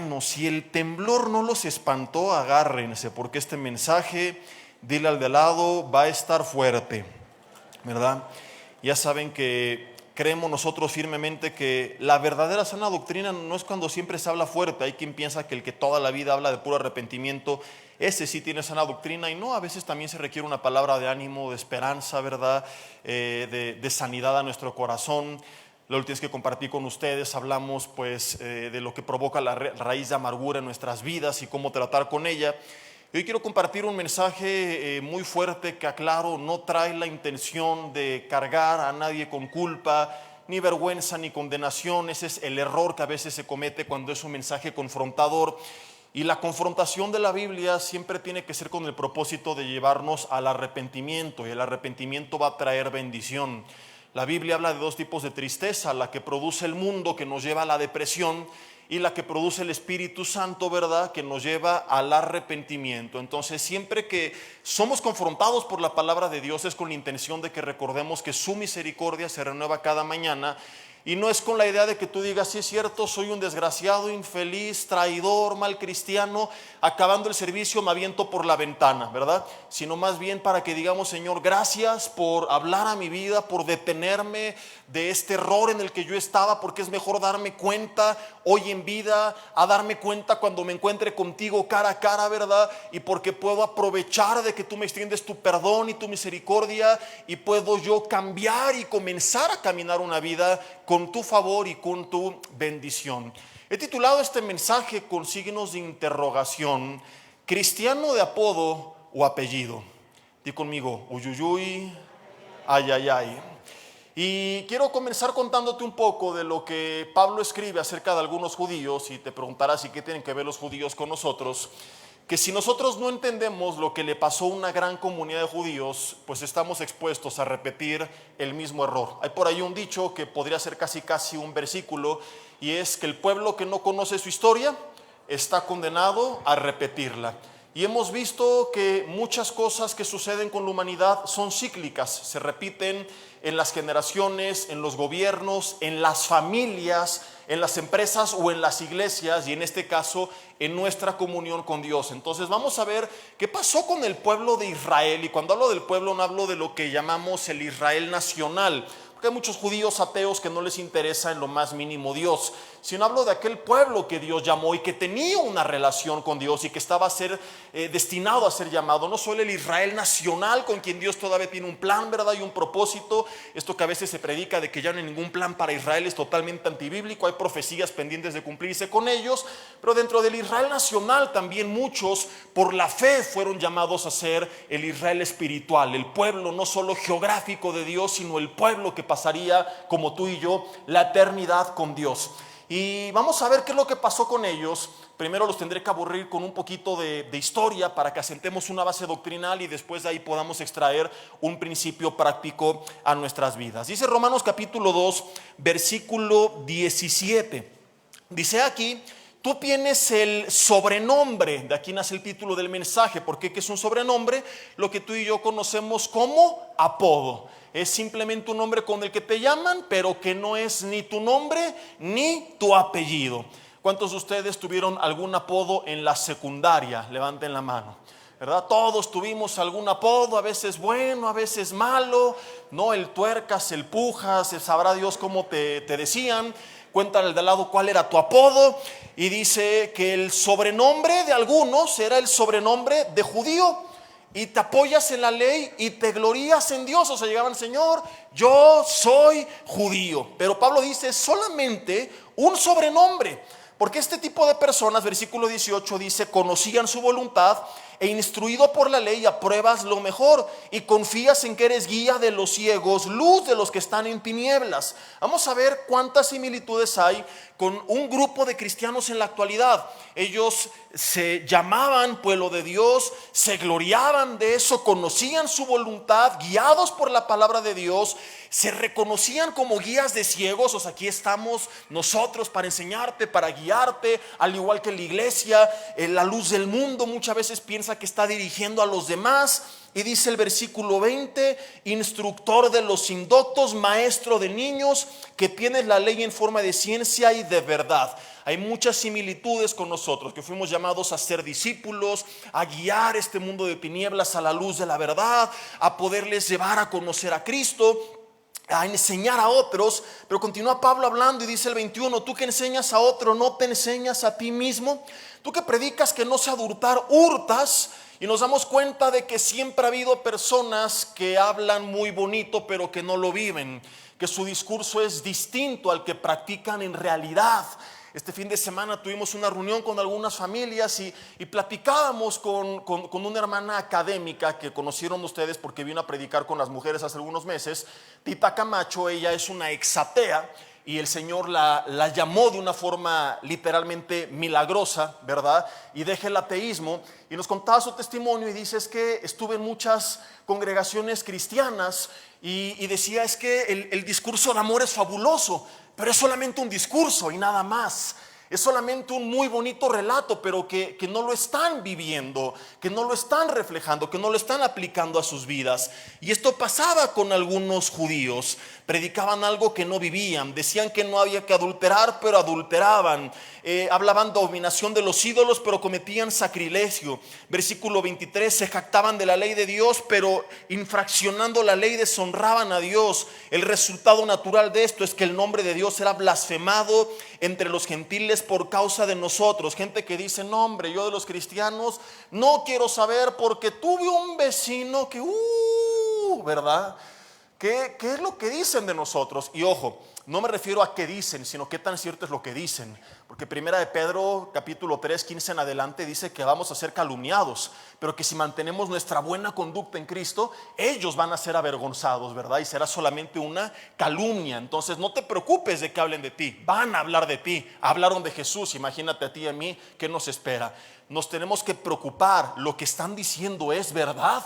Bueno, si el temblor no los espantó, agárrense, porque este mensaje, dile al de lado, va a estar fuerte, ¿verdad? Ya saben que creemos nosotros firmemente que la verdadera sana doctrina no es cuando siempre se habla fuerte. Hay quien piensa que el que toda la vida habla de puro arrepentimiento, ese sí tiene sana doctrina, y no, a veces también se requiere una palabra de ánimo, de esperanza, ¿verdad? De sanidad a nuestro corazón. La última vez que compartí con ustedes hablamos pues de lo que provoca la raíz de amargura en nuestras vidas y cómo tratar con ella. Hoy quiero compartir un mensaje muy fuerte que, aclaro, no trae la intención de cargar a nadie con culpa, ni vergüenza, ni condenación. Ese es el error que a veces se comete cuando es un mensaje confrontador. Y la confrontación de la Biblia siempre tiene que ser con el propósito de llevarnos al arrepentimiento, y el arrepentimiento va a traer bendición. La Biblia habla de dos tipos de tristeza: la que produce el mundo, que nos lleva a la depresión, y la que produce el Espíritu Santo, ¿verdad?, que nos lleva al arrepentimiento. Entonces, siempre que somos confrontados por la palabra de Dios, es con la intención de que recordemos que su misericordia se renueva cada mañana. Y no es con la idea de que tú digas, sí es cierto, soy un desgraciado, infeliz, traidor, mal cristiano, acabando el servicio me aviento por la ventana, ¿verdad? Sino más bien para que digamos, Señor, gracias por hablar a mi vida, por detenerme de este error en el que yo estaba, porque es mejor darme cuenta hoy en vida a darme cuenta cuando me encuentre contigo cara a cara, ¿verdad? Y porque puedo aprovechar de que tú me extiendes tu perdón y tu misericordia, y puedo yo cambiar y comenzar a caminar una vida con tu favor y con tu bendición. He titulado este mensaje con signos de interrogación: ¿cristiano de apodo o apellido? Di conmigo, uyuyuy, ay, ay, ay. Y quiero comenzar contándote un poco de lo que Pablo escribe acerca de algunos judíos, y te preguntarás, ¿y qué tienen que ver los judíos con nosotros? Que si nosotros no entendemos lo que le pasó a una gran comunidad de judíos, pues estamos expuestos a repetir el mismo error. Hay por ahí un dicho que podría ser casi un versículo, y es que el pueblo que no conoce su historia está condenado a repetirla. Y hemos visto que muchas cosas que suceden con la humanidad son cíclicas, se repiten en las generaciones, en los gobiernos, en las familias, en las empresas o en las iglesias, y en este caso en nuestra comunión con Dios. Entonces vamos a ver qué pasó con el pueblo de Israel. Y cuando hablo del pueblo no hablo de lo que llamamos el Israel nacional, porque hay muchos judíos ateos que no les interesa en lo más mínimo Dios, sino hablo de aquel pueblo que Dios llamó y que tenía una relación con Dios y que estaba a ser destinado a ser llamado. No solo el Israel nacional, con quien Dios todavía tiene un plan, ¿verdad?, y un propósito. Esto que a veces se predica de que ya no hay ningún plan para Israel es totalmente antibíblico. Hay profecías pendientes de cumplirse con ellos, pero dentro del Israel nacional también muchos por la fe fueron llamados a ser el Israel espiritual, el pueblo no solo geográfico de Dios, sino el pueblo que pasaría, como tú y yo, la eternidad con Dios. Y vamos a ver qué es lo que pasó con ellos. Primero los tendré que aburrir con un poquito de historia para que asentemos una base doctrinal, y después de ahí podamos extraer un principio práctico a nuestras vidas. Dice Romanos capítulo 2, versículo 17. Dice aquí: tú tienes el sobrenombre, de aquí nace el título del mensaje. ¿Por qué? ¿Qué es un sobrenombre? Lo que tú y yo conocemos como apodo. Es simplemente un nombre con el que te llaman, pero que no es ni tu nombre ni tu apellido. ¿Cuántos de ustedes tuvieron algún apodo en la secundaria? Levanten la mano, ¿verdad? Todos tuvimos algún apodo, a veces bueno, a veces malo, ¿no? El tuercas, el pujas, sabrá Dios cómo te decían. Cuéntale al de al lado cuál era tu apodo. Y dice que el sobrenombre de algunos era el sobrenombre de judío, y te apoyas en la ley y te glorías en Dios. O sea, llegaban: Señor, yo soy judío. Pero Pablo dice solamente un sobrenombre, porque este tipo de personas, versículo 18 dice, conocían su voluntad, e instruido por la ley apruebas lo mejor, y confías en que eres guía de los ciegos, luz de los que están en tinieblas. Vamos a ver cuántas similitudes hay con un grupo de cristianos en la actualidad. Ellos se llamaban pueblo de Dios, se gloriaban de eso, conocían su voluntad, guiados por la palabra de Dios, se reconocían como guías de ciegos. O sea, aquí estamos nosotros para enseñarte, para guiarte, al igual que la iglesia, la luz del mundo muchas veces piensa que está dirigiendo a los demás, Y dice el versículo 20, instructor de los indoctos, maestro de niños, que tienes la ley en forma de ciencia y de verdad. Hay muchas similitudes con nosotros, que fuimos llamados a ser discípulos, a guiar este mundo de tinieblas a la luz de la verdad, a poderles llevar a conocer a Cristo, a enseñar a otros. Pero continúa Pablo hablando y dice el 21, tú que enseñas a otro, ¿no te enseñas a ti mismo? Tú que predicas que no se ha de hurtar, hurtas. Y nos damos cuenta de que siempre ha habido personas que hablan muy bonito pero que no lo viven, que su discurso es distinto al que practican en realidad. Este fin de semana tuvimos una reunión con algunas familias y platicábamos con una hermana académica que conocieron ustedes porque vino a predicar con las mujeres hace algunos meses, Tita Camacho. Ella es una exatea y el Señor la llamó de una forma literalmente milagrosa, ¿verdad? Y deja el ateísmo. Y nos contaba su testimonio y dice, es que estuve en muchas congregaciones cristianas y decía, es que el discurso de amor es fabuloso, pero es solamente un discurso y nada más. Es solamente un muy bonito relato, pero que no lo están viviendo, que no lo están reflejando, que no lo están aplicando a sus vidas. Y esto pasaba con algunos judíos. Predicaban algo que no vivían. Decían que no había que adulterar, pero adulteraban. Hablaban de dominación de los ídolos, pero cometían sacrilegio. Versículo 23, se jactaban de la ley de Dios, pero infraccionando la ley deshonraban a Dios. El resultado natural de esto es que el nombre de Dios era blasfemado entre los gentiles por causa de nosotros. Gente que dice, no hombre, yo de los cristianos no quiero saber porque tuve un vecino que, ¿verdad? ¿Qué es lo que dicen de nosotros? Y ojo, no me refiero a qué dicen, sino qué tan cierto es lo que dicen. Porque primera de Pedro, capítulo 3, 15 en adelante, dice que vamos a ser calumniados, pero que si mantenemos nuestra buena conducta en Cristo, ellos van a ser avergonzados, ¿verdad? Y será solamente una calumnia. Entonces no te preocupes de que hablen de ti, van a hablar de ti. Hablaron de Jesús, imagínate a ti y a mí, ¿qué nos espera? Nos tenemos que preocupar, lo que están diciendo es verdad.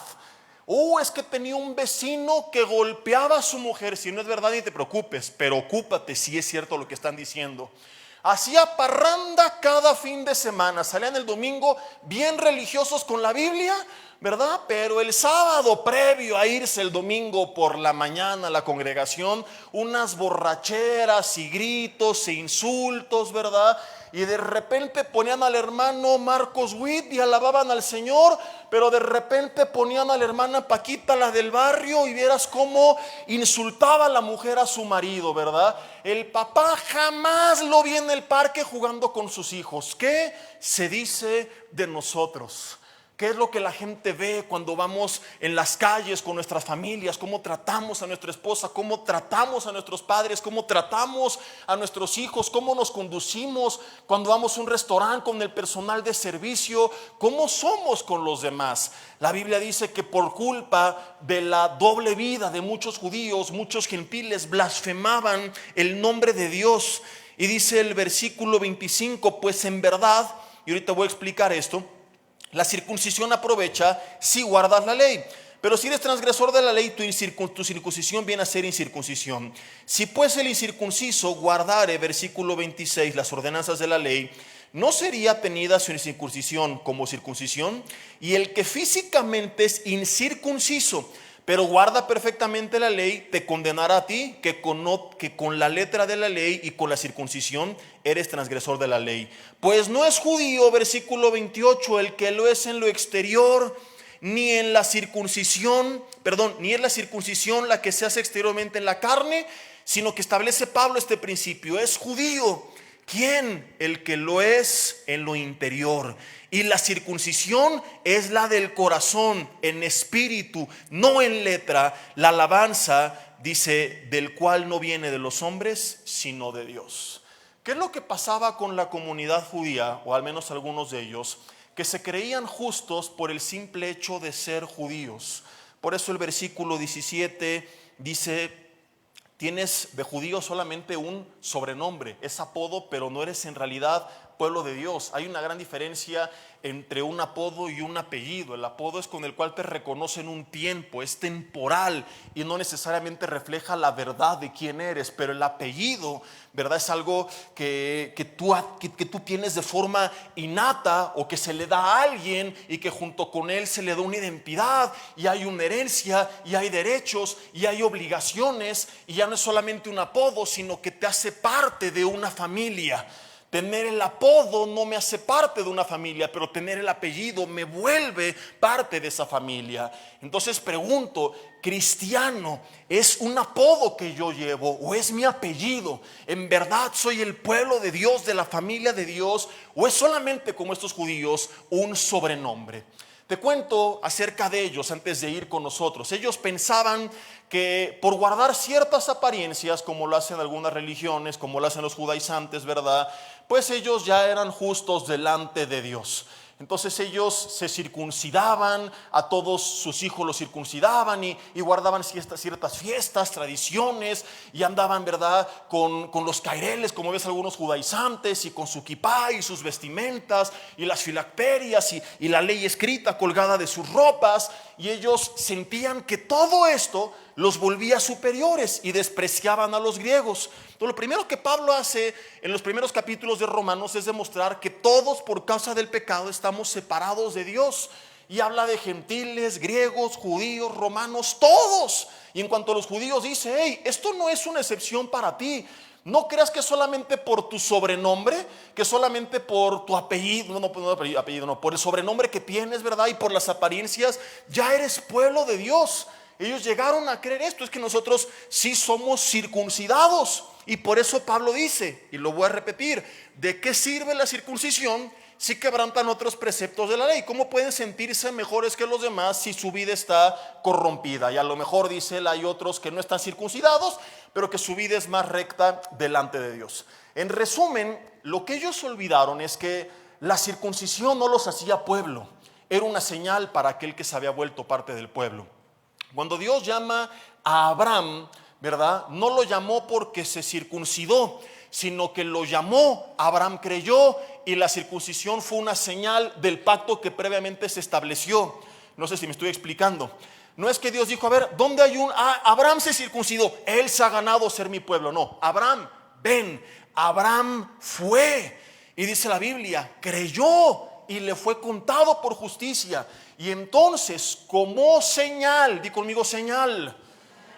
Es que tenía un vecino que golpeaba a su mujer. Si no es verdad, ni te preocupes, pero ocúpate si es cierto lo que están diciendo. Hacía parranda cada fin de semana, salían el domingo bien religiosos con la Biblia, ¿verdad? Pero el sábado previo a irse el domingo por la mañana a la congregación, unas borracheras y gritos e insultos, ¿verdad? Y de repente ponían al hermano Marcos Witt y alababan al Señor, pero de repente ponían a la hermana Paquita, la del barrio, y vieras cómo insultaba a la mujer a su marido, ¿verdad? El papá jamás lo vi en el parque jugando con sus hijos. ¿Qué se dice de nosotros? ¿Qué es lo que la gente ve cuando vamos en las calles con nuestras familias? ¿Cómo tratamos a nuestra esposa? ¿Cómo tratamos a nuestros padres? ¿Cómo tratamos a nuestros hijos? ¿Cómo nos conducimos cuando vamos a un restaurante con el personal de servicio? ¿Cómo somos con los demás? La Biblia dice que por culpa de la doble vida de muchos judíos, muchos gentiles blasfemaban el nombre de Dios. Y dice el versículo 25, pues en verdad, y ahorita voy a explicar esto, la circuncisión aprovecha si guardas la ley. Pero si eres transgresor de la ley, tu circuncisión viene a ser incircuncisión. Si pues el incircunciso guardare, versículo 26, las ordenanzas de la ley, ¿no sería tenida su incircuncisión como circuncisión? Y el que físicamente es incircunciso, pero guarda perfectamente la ley, te condenará a ti que con la letra de la ley y con la circuncisión eres transgresor de la ley. Pues no es judío, versículo 28, el que lo es en lo exterior, ni es la circuncisión la que se hace exteriormente en la carne, sino que establece Pablo este principio. Es judío. ¿Quién? El que lo es en lo interior. Y la circuncisión es la del corazón, en espíritu, no en letra. La alabanza, dice, del cual no viene de los hombres, sino de Dios. ¿Qué es lo que pasaba con la comunidad judía, o al menos algunos de ellos, que se creían justos por el simple hecho de ser judíos? Por eso el versículo 17 dice: tienes de judío solamente un sobrenombre, es apodo, pero no eres en realidad pueblo de Dios, hay una gran diferencia entre un apodo y un apellido. El apodo es con el cual te reconocen un tiempo, es temporal y no necesariamente refleja la verdad de quién eres, pero el apellido, ¿verdad? Es algo que tú tienes de forma innata o que se le da a alguien y que junto con él se le da una identidad y hay una herencia y hay derechos y hay obligaciones, y ya no es solamente un apodo, sino que te hace parte de una familia. Tener el apodo no me hace parte de una familia, pero tener el apellido me vuelve parte de esa familia. Entonces pregunto, ¿cristiano es un apodo que yo llevo o es mi apellido? ¿En verdad soy el pueblo de Dios, de la familia de Dios, o es solamente, como estos judíos, un sobrenombre? Te cuento acerca de ellos antes de ir con nosotros. Ellos pensaban que por guardar ciertas apariencias, como lo hacen algunas religiones, como lo hacen los judaizantes, ¿verdad? Pues ellos ya eran justos delante de Dios. Entonces ellos se circuncidaban, a todos sus hijos los circuncidaban y guardaban ciertas fiestas, tradiciones, y andaban, ¿verdad?, con los caireles, como ves algunos judaizantes, y con su kipá y sus vestimentas y las filacterias y la ley escrita colgada de sus ropas, y ellos sentían que todo esto los volvía superiores y despreciaban a los griegos. Entonces, lo primero que Pablo hace en los primeros capítulos de Romanos es demostrar que todos, por causa del pecado, estamos separados de Dios. Y habla de gentiles, griegos, judíos, romanos, todos. Y en cuanto a los judíos dice, hey, esto no es una excepción para ti. No creas que solamente por tu sobrenombre, que solamente por tu apellido, por el sobrenombre que tienes, ¿verdad? Y por las apariencias, ya eres pueblo de Dios. Ellos llegaron a creer esto, es que nosotros sí somos circuncidados. Y por eso Pablo dice, y lo voy a repetir, ¿de qué sirve la circuncisión si quebrantan otros preceptos de la ley? ¿Cómo pueden sentirse mejores que los demás si su vida está corrompida? Y a lo mejor, dice él, hay otros que no están circuncidados, pero que su vida es más recta delante de Dios. En resumen, lo que ellos olvidaron es que la circuncisión no los hacía pueblo, era una señal para aquel que se había vuelto parte del pueblo. Cuando Dios llama a Abraham, ¿verdad?, no lo llamó porque se circuncidó, sino que lo llamó, Abraham creyó, y la circuncisión fue una señal del pacto que previamente se estableció. No sé si me estoy explicando. No es que Dios dijo, a ver, ¿dónde hay Abraham se circuncidó, él se ha ganado ser mi pueblo? No, Abraham, ven. Abraham fue, y dice la Biblia, creyó y le fue contado por justicia. Y entonces, como señal, di conmigo señal,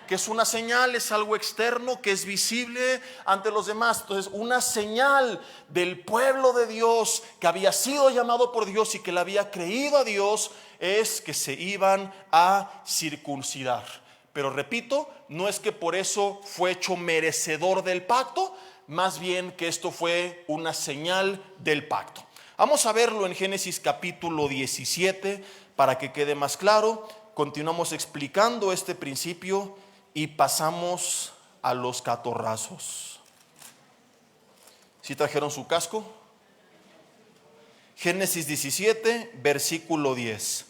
que es una señal, es algo externo que es visible ante los demás. Entonces, una señal del pueblo de Dios que había sido llamado por Dios y que le había creído a Dios es que se iban a circuncidar. Pero repito, no es que por eso fue hecho merecedor del pacto, más bien que esto fue una señal del pacto. Vamos a verlo en Génesis capítulo 17 para que quede más claro. Continuamos explicando este principio y pasamos a los catorrazos. ¿Sí trajeron su casco? Génesis 17, versículo 10.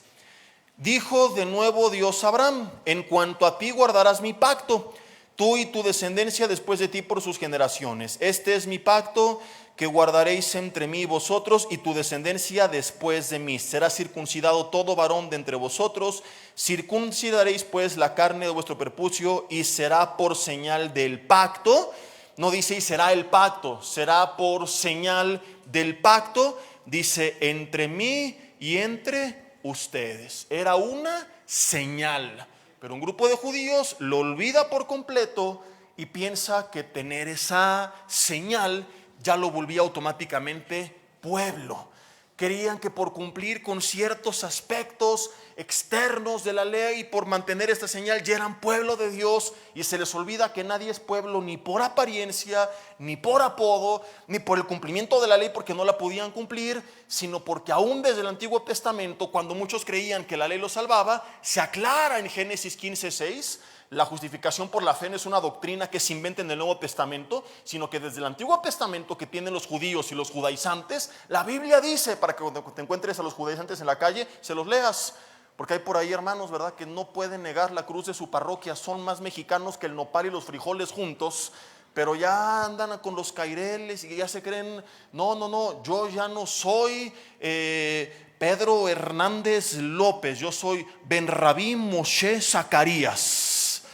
Dijo de nuevo Dios a Abraham, en cuanto a ti guardarás mi pacto, tú y tu descendencia después de ti por sus generaciones. Este es mi pacto que guardaréis entre mí y vosotros y tu descendencia después de mí. Será circuncidado todo varón de entre vosotros. Circuncidaréis pues la carne de vuestro prepucio y será por señal del pacto. No dice y será el pacto, será por señal del pacto. Dice entre mí y entre ustedes. Era una señal. Pero un grupo de judíos lo olvida por completo y piensa que tener esa señal ya lo volvía automáticamente pueblo. Creían que por cumplir con ciertos aspectos externos de la ley, por mantener esta señal, ya eran pueblo de Dios, y se les olvida que nadie es pueblo ni por apariencia, ni por apodo, ni por el cumplimiento de la ley porque no la podían cumplir, sino porque aún desde el Antiguo Testamento, cuando muchos creían que la ley los salvaba, se aclara en Génesis 15:6. La justificación por la fe no es una doctrina que se inventa en el Nuevo Testamento, sino que desde el Antiguo Testamento que tienen los judíos y los judaizantes, la Biblia dice, para que cuando te encuentres a los judaizantes en la calle, se los leas. Porque hay por ahí hermanos, ¿verdad?, que no pueden negar la cruz de su parroquia, son más mexicanos que el nopal y los frijoles juntos, pero ya andan con los caireles y ya se creen, no, yo ya no soy Pedro Hernández López, yo soy Ben-Rabí Moshe Zacarías,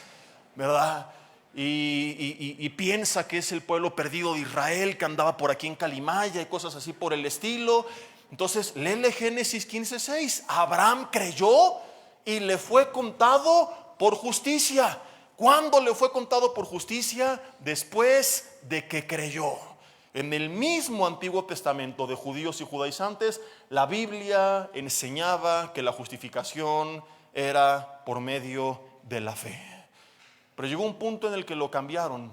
¿verdad? Y piensa que es el pueblo perdido de Israel que andaba por aquí en Calimaya y cosas así por el estilo. Entonces, léele Génesis 15:6. Abraham creyó y le fue contado por justicia. ¿Cuándo le fue contado por justicia? Después de que creyó. En el mismo Antiguo Testamento de judíos y judaizantes, la Biblia enseñaba que la justificación era por medio de la fe. Pero llegó un punto en el que lo cambiaron,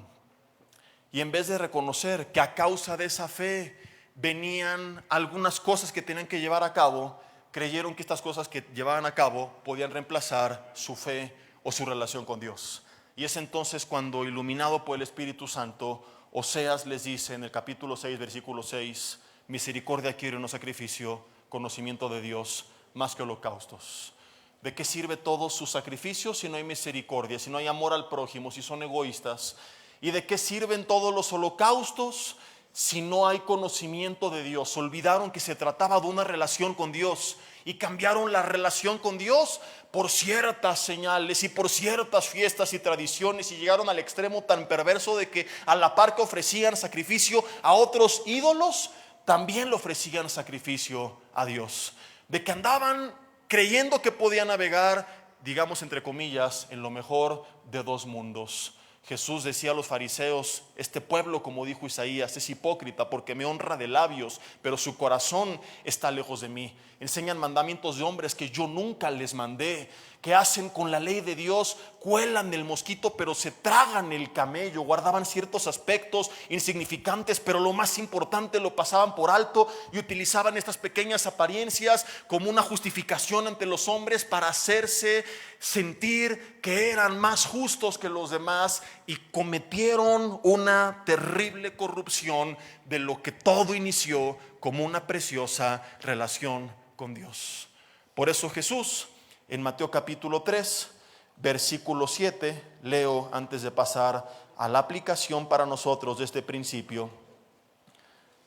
y en vez de reconocer que a causa de esa fe venían algunas cosas que tenían que llevar a cabo, creyeron que estas cosas que llevaban a cabo podían reemplazar su fe o su relación con Dios. Y es entonces cuando, iluminado por el Espíritu Santo, Oseas les dice en el capítulo 6, versículo 6: misericordia quiero y no sacrificio, conocimiento de Dios más que holocaustos. ¿De qué sirve todos sus sacrificios si no hay misericordia, si no hay amor al prójimo, si son egoístas? ¿Y de qué sirven todos los holocaustos si no hay conocimiento de Dios? Olvidaron que se trataba de una relación con Dios y cambiaron la relación con Dios por ciertas señales y por ciertas fiestas y tradiciones, y llegaron al extremo tan perverso de que a la par que ofrecían sacrificio a otros ídolos, también le ofrecían sacrificio a Dios. De que andaban creyendo que podían navegar, digamos entre comillas, en lo mejor de dos mundos. Jesús decía a los fariseos: este pueblo, como dijo Isaías, es hipócrita porque me honra de labios, pero su corazón está lejos de mí. Enseñan mandamientos de hombres que yo nunca les mandé. ¿Qué hacen con la ley de Dios? Cuelan el mosquito, pero se tragan el camello. Guardaban ciertos aspectos insignificantes, pero lo más importante lo pasaban por alto, y utilizaban estas pequeñas apariencias como una justificación ante los hombres para hacerse sentir que eran más justos que los demás, y cometieron una terrible corrupción de lo que todo inició como una preciosa relación con Dios. Por eso Jesús, en Mateo capítulo 3, versículo 7, leo antes de pasar a la aplicación para nosotros de este principio,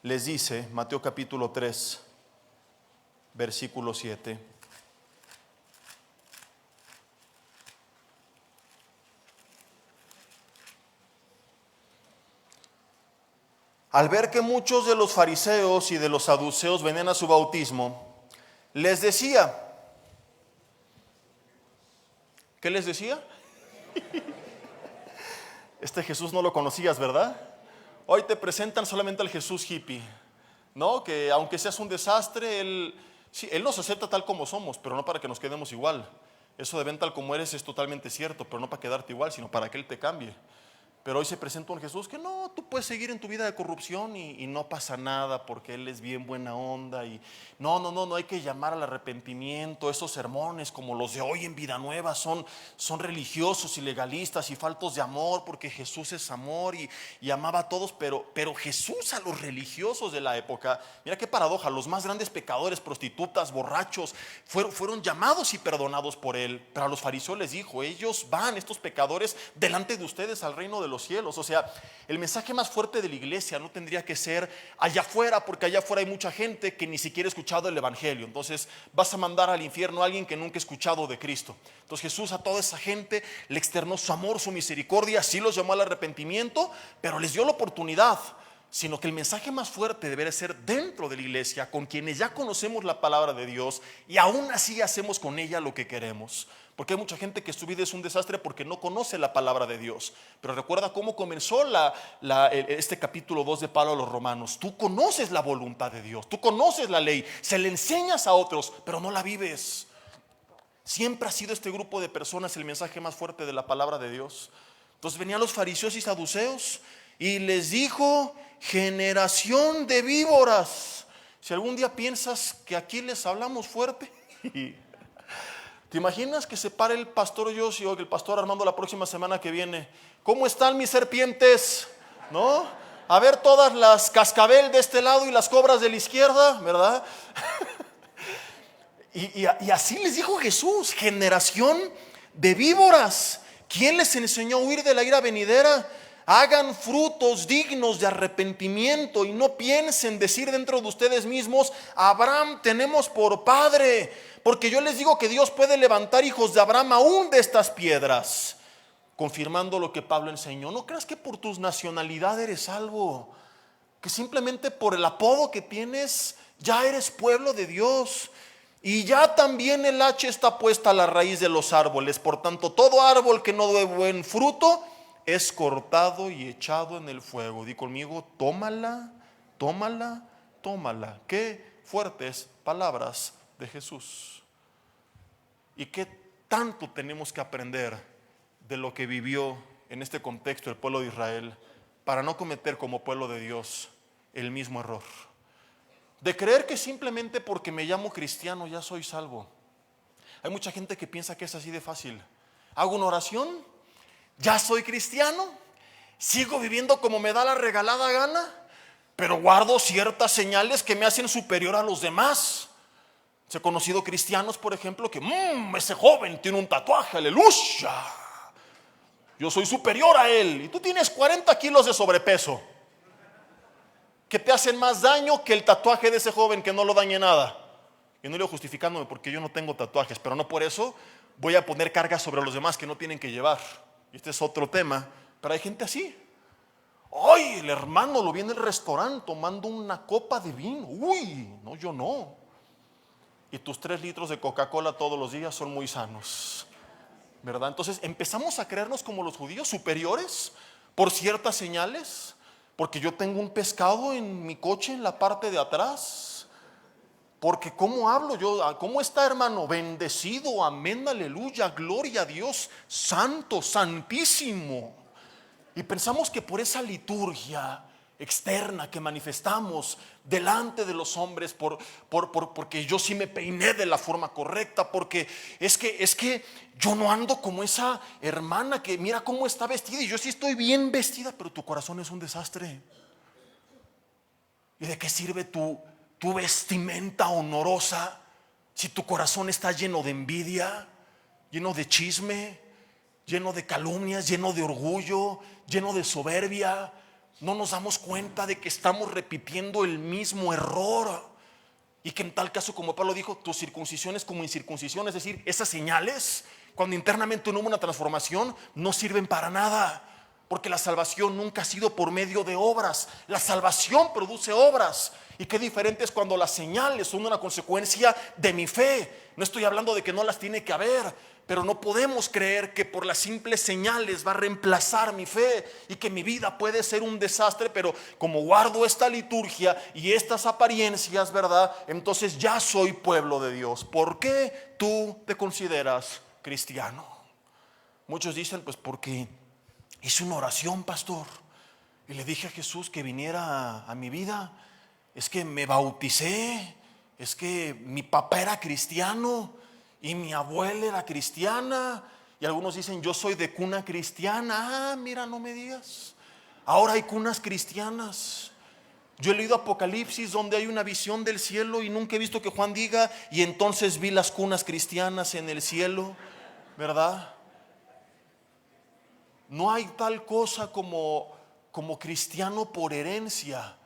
les dice, Mateo capítulo 3, versículo 7: al ver que muchos de los fariseos y de los saduceos venían a su bautismo, les decía, ¿qué les decía? Este Jesús no lo conocías, ¿verdad? Hoy te presentan solamente al Jesús hippie, ¿no? Que aunque seas un desastre, Él nos acepta tal como somos, pero no para que nos quedemos igual. Eso de ven tal como eres es totalmente cierto, pero no para quedarte igual, sino para que Él te cambie. Pero hoy se presenta un Jesús que no, tú puedes seguir en tu vida de corrupción y no pasa nada porque Él es bien buena onda. Y no hay que llamar al arrepentimiento. Esos sermones como los de hoy en Vida Nueva son religiosos y legalistas y faltos de amor, porque Jesús es amor y amaba a todos. Pero Jesús a los religiosos de la época, mira qué paradoja, los más grandes pecadores, prostitutas, borrachos, fueron llamados y perdonados por Él. Pero a los fariseos les dijo: ellos van, estos pecadores, delante de ustedes al reino de los cielos. O sea, el mensaje más fuerte de la iglesia no tendría que ser allá afuera, porque allá afuera hay mucha gente que ni siquiera ha escuchado el evangelio. Entonces vas a mandar al infierno a alguien que nunca ha escuchado de Cristo. Entonces Jesús a toda esa gente le externó su amor, su misericordia, sí los llamó al arrepentimiento, pero les dio la oportunidad. Sino que el mensaje más fuerte debería ser dentro de la iglesia, con quienes ya conocemos la palabra de Dios y aún así hacemos con ella lo que queremos. Porque hay mucha gente que su vida es un desastre porque no conoce la palabra de Dios. Pero recuerda cómo comenzó este capítulo 2 de Pablo a los Romanos. Tú conoces la voluntad de Dios, tú conoces la ley, se le enseñas a otros, pero no la vives. Siempre ha sido este grupo de personas el mensaje más fuerte de la palabra de Dios. Entonces venían los fariseos y saduceos y les dijo: generación de víboras. Si algún día piensas que aquí les hablamos fuerte, ¿te imaginas que se pare el pastor Josi o el pastor Armando la próxima semana que viene? ¿Cómo están mis serpientes? ¿No? A ver todas las cascabel de este lado y las cobras de la izquierda, ¿verdad? Y así les dijo Jesús: generación de víboras. ¿Quién les enseñó a huir de la ira venidera? Hagan frutos dignos de arrepentimiento y no piensen decir dentro de ustedes mismos: Abraham tenemos por padre. Porque yo les digo que Dios puede levantar hijos de Abraham aún de estas piedras. Confirmando lo que Pablo enseñó. No creas que por tu nacionalidad eres salvo, que simplemente por el apodo que tienes ya eres pueblo de Dios. Y ya también el hacha está puesta a la raíz de los árboles. Por tanto, todo árbol que no dé buen fruto es cortado y echado en el fuego. Di conmigo: tómala, tómala, tómala. Qué fuertes palabras de Jesús. Y qué tanto tenemos que aprender de lo que vivió en este contexto el pueblo de Israel, para no cometer como pueblo de Dios el mismo error de creer que simplemente porque me llamo cristiano ya soy salvo. Hay mucha gente que piensa que es así de fácil. Hago una oración, ya soy cristiano, sigo viviendo como me da la regalada gana, pero guardo ciertas señales que me hacen superior a los demás. He conocido cristianos, por ejemplo, que ese joven tiene un tatuaje, aleluya, yo soy superior a él, y tú tienes 40 kilos de sobrepeso, que te hacen más daño que el tatuaje de ese joven que no lo dañe nada. Y no le digo justificándome porque yo no tengo tatuajes, pero no por eso voy a poner cargas sobre los demás que no tienen que llevar. Y este es otro tema, pero hay gente así. Ay, el hermano lo vi en el restaurante tomando una copa de vino. Uy, no, yo no. Y tus 3 litros de Coca-Cola todos los días son muy sanos, ¿verdad? Entonces empezamos a creernos como los judíos, superiores por ciertas señales. Porque yo tengo un pescado en mi coche en la parte de atrás. Porque ¿cómo hablo yo? ¿Cómo está, hermano? Bendecido, amén, aleluya, gloria a Dios, santo, santísimo. Y pensamos que por esa liturgia externa que manifestamos delante de los hombres, porque yo sí me peiné de la forma correcta, porque es que yo no ando como esa hermana que mira cómo está vestida y yo sí estoy bien vestida, pero tu corazón es un desastre. ¿Y de qué sirve tu vestimenta honorosa si tu corazón está lleno de envidia, lleno de chisme, lleno de calumnias, lleno de orgullo, lleno de soberbia? No nos damos cuenta de que estamos repitiendo el mismo error. Y que en tal caso, como Pablo dijo, tu circuncisión es como incircuncisión. Es decir, esas señales, cuando internamente no hubo una transformación, no sirven para nada. Porque la salvación nunca ha sido por medio de obras. La salvación produce obras. Y qué diferente es cuando las señales son una consecuencia de mi fe. No estoy hablando de que no las tiene que haber, pero no podemos creer que por las simples señales va a reemplazar mi fe y que mi vida puede ser un desastre, pero como guardo esta liturgia y estas apariencias, ¿verdad? Entonces ya soy pueblo de Dios. ¿Por qué tú te consideras cristiano? Muchos dicen, pues porque hice una oración, pastor, y le dije a Jesús que viniera a mi vida. Es que me bauticé, es que mi papá era cristiano y mi abuela era cristiana. Y algunos dicen, yo soy de cuna cristiana. Ah, mira, no me digas. Ahora hay cunas cristianas. Yo he leído Apocalipsis donde hay una visión del cielo y nunca he visto que Juan diga, y entonces vi las cunas cristianas en el cielo, ¿verdad? No hay tal cosa como cristiano por herencia.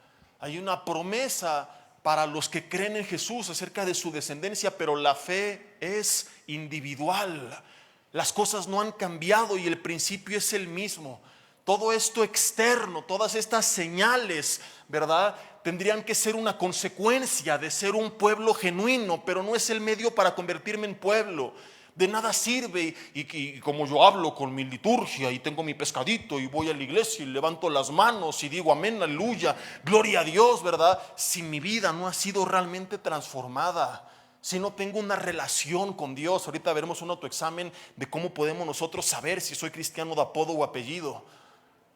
Hay una promesa para los que creen en Jesús acerca de su descendencia, pero la fe es individual. Las cosas no han cambiado y el principio es el mismo. Todo esto externo, todas estas señales, ¿verdad?, tendrían que ser una consecuencia de ser un pueblo genuino, pero no es el medio para convertirme en pueblo. De nada sirve y como yo hablo con mi liturgia y tengo mi pescadito y voy a la iglesia y levanto las manos y digo amén, aleluya, gloria a Dios, ¿verdad? Si mi vida no ha sido realmente transformada, si no tengo una relación con Dios. Ahorita veremos un autoexamen de cómo podemos nosotros saber si soy cristiano de apodo o apellido.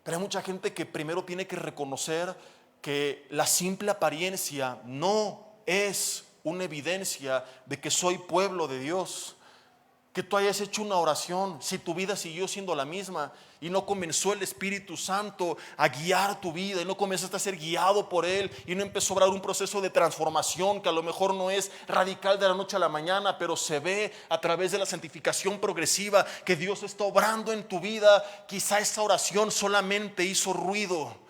Pero hay mucha gente que primero tiene que reconocer que la simple apariencia no es una evidencia de que soy pueblo de Dios. que tú hayas hecho una oración, si tu vida siguió siendo la misma y no comenzó el Espíritu Santo a guiar tu vida y no comenzaste a ser guiado por Él y no empezó a obrar un proceso de transformación que a lo mejor no es radical de la noche a la mañana, pero se ve a través de la santificación progresiva que Dios está obrando en tu vida. Quizá esa oración solamente hizo ruido.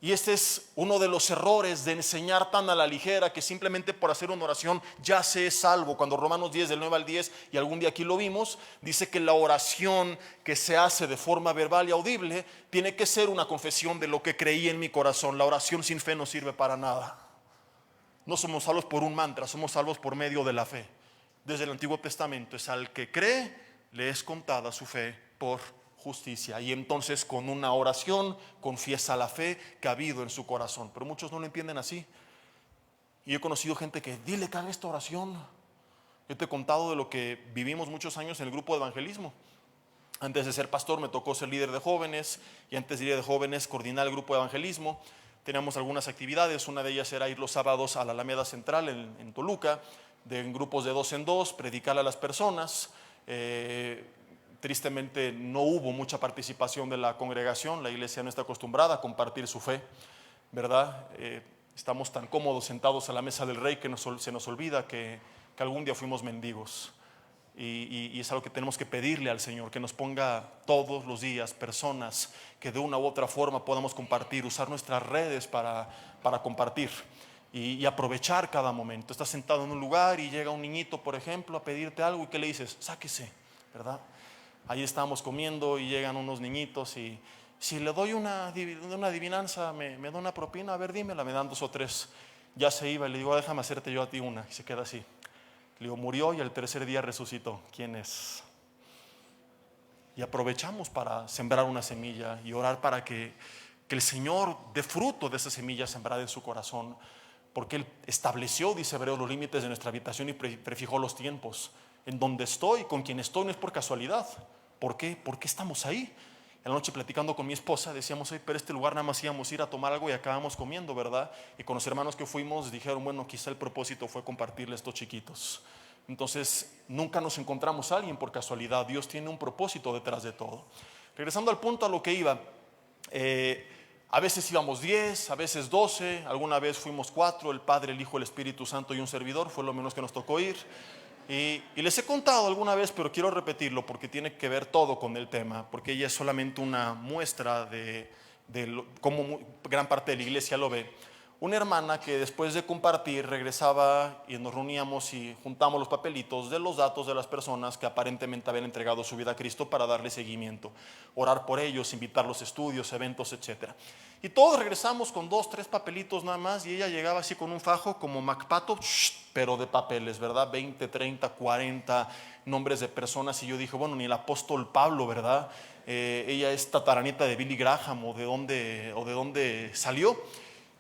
Y este es uno de los errores de enseñar tan a la ligera que simplemente por hacer una oración ya se es salvo. Cuando Romanos 10 del 9 al 10, y algún día aquí lo vimos, dice que la oración que se hace de forma verbal y audible tiene que ser una confesión de lo que creí en mi corazón. La oración sin fe no sirve para nada. No somos salvos por un mantra, somos salvos por medio de la fe. Desde el Antiguo Testamento es al que cree, le es contada su fe por justicia, y entonces con una oración confiesa la fe que ha habido en su corazón. Pero muchos no lo entienden así. Y he conocido gente que dile que haga esta oración. Yo te he contado de lo que vivimos muchos años en el grupo de evangelismo. Antes de ser pastor me tocó ser líder de jóvenes, y antes de líder de jóvenes coordinar el grupo de evangelismo. Teníamos algunas actividades, una de ellas era ir los sábados a la Alameda Central en Toluca, en grupos de 2 en 2, predicarle a las personas. Tristemente no hubo mucha participación de la congregación. La iglesia no está acostumbrada a compartir su fe, ¿verdad? Estamos tan cómodos sentados a la mesa del rey que se nos olvida que algún día fuimos mendigos. Y es algo que tenemos que pedirle al Señor, que nos ponga todos los días personas que de una u otra forma podamos compartir, usar nuestras redes para compartir y aprovechar cada momento. Estás sentado en un lugar y llega un niñito, por ejemplo, a pedirte algo, y ¿qué le dices? Sáquese, ¿verdad? Ahí estábamos comiendo y llegan unos niñitos, y si le doy una adivinanza, ¿me da una propina? A ver, dímela. Me dan 2 o 3. Ya se iba y le digo, déjame hacerte yo a ti una. Y se queda así. Le digo, murió y al 3er día resucitó. ¿Quién es? Y aprovechamos para sembrar una semilla y orar para que el Señor dé fruto de esa semilla sembrada en su corazón, porque Él estableció, dice Hebreos, los límites de nuestra habitación y prefijó los tiempos. En donde estoy, con quien estoy, no es por casualidad. ¿Por qué? ¿Por qué estamos ahí? En la noche platicando con mi esposa decíamos, pero este lugar nada más íbamos a ir a tomar algo y acabamos comiendo, ¿verdad? Y con los hermanos que fuimos dijeron, bueno, quizá el propósito fue compartirle a estos chiquitos. Entonces nunca nos encontramos a alguien por casualidad. Dios tiene un propósito detrás de todo. Regresando al punto a lo que iba, a veces íbamos 10, a veces 12, alguna vez fuimos 4, el Padre, el Hijo, el Espíritu Santo y un servidor, fue lo menos que nos tocó ir. Y les he contado alguna vez, pero quiero repetirlo porque tiene que ver todo con el tema, porque ella es solamente una muestra de cómo gran parte de la iglesia lo ve. Una hermana que después de compartir regresaba y nos reuníamos y juntamos los papelitos de los datos de las personas que aparentemente habían entregado su vida a Cristo para darle seguimiento, orar por ellos, invitarlos a estudios, eventos, etc. Y todos regresamos con 2, 3 papelitos nada más, y ella llegaba así con un fajo como MacPato, pero de papeles, ¿verdad? 20, 30, 40 nombres de personas. Y yo dije, bueno, ni el apóstol Pablo, ¿verdad? Ella es tataranita de Billy Graham o de dónde salió.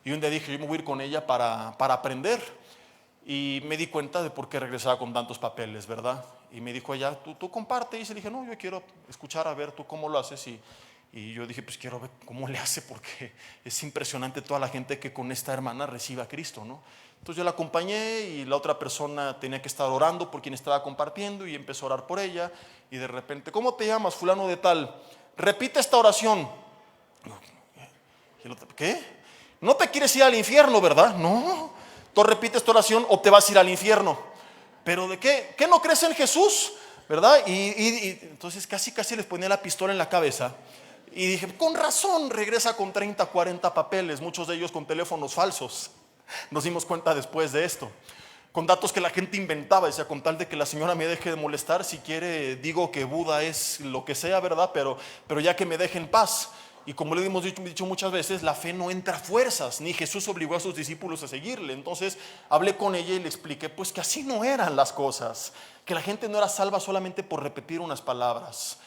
Y un día dije, yo me voy a ir con ella para aprender. Y me di cuenta de por qué regresaba con tantos papeles, ¿verdad? Y me dijo ella, tú comparte. Y le dije, no, yo quiero escuchar a ver tú cómo lo haces. Y yo dije, pues quiero ver cómo le hace, porque es impresionante toda la gente que con esta hermana recibe a Cristo, ¿no? Entonces yo la acompañé y la otra persona tenía que estar orando por quien estaba compartiendo, y empezó a orar por ella. Y de repente, ¿cómo te llamas, fulano de tal? Repite esta oración. ¿Qué? No te quieres ir al infierno, ¿verdad? No. Tú repites tu oración o te vas a ir al infierno. ¿Pero de qué? ¿Qué no crees en Jesús? ¿Verdad? Y entonces casi les ponía la pistola en la cabeza. Y dije, con razón, regresa con 30, 40 papeles, muchos de ellos con teléfonos falsos. Nos dimos cuenta después de esto. Con datos que la gente inventaba, decía, con tal de que la señora me deje de molestar, si quiere digo que Buda es lo que sea, ¿verdad? Pero ya que me deje en paz. Y como le hemos dicho muchas veces, la fe no entra a fuerzas, ni Jesús obligó a sus discípulos a seguirle. Entonces hablé con ella y le expliqué pues que así no eran las cosas, que la gente no era salva solamente por repetir unas palabras.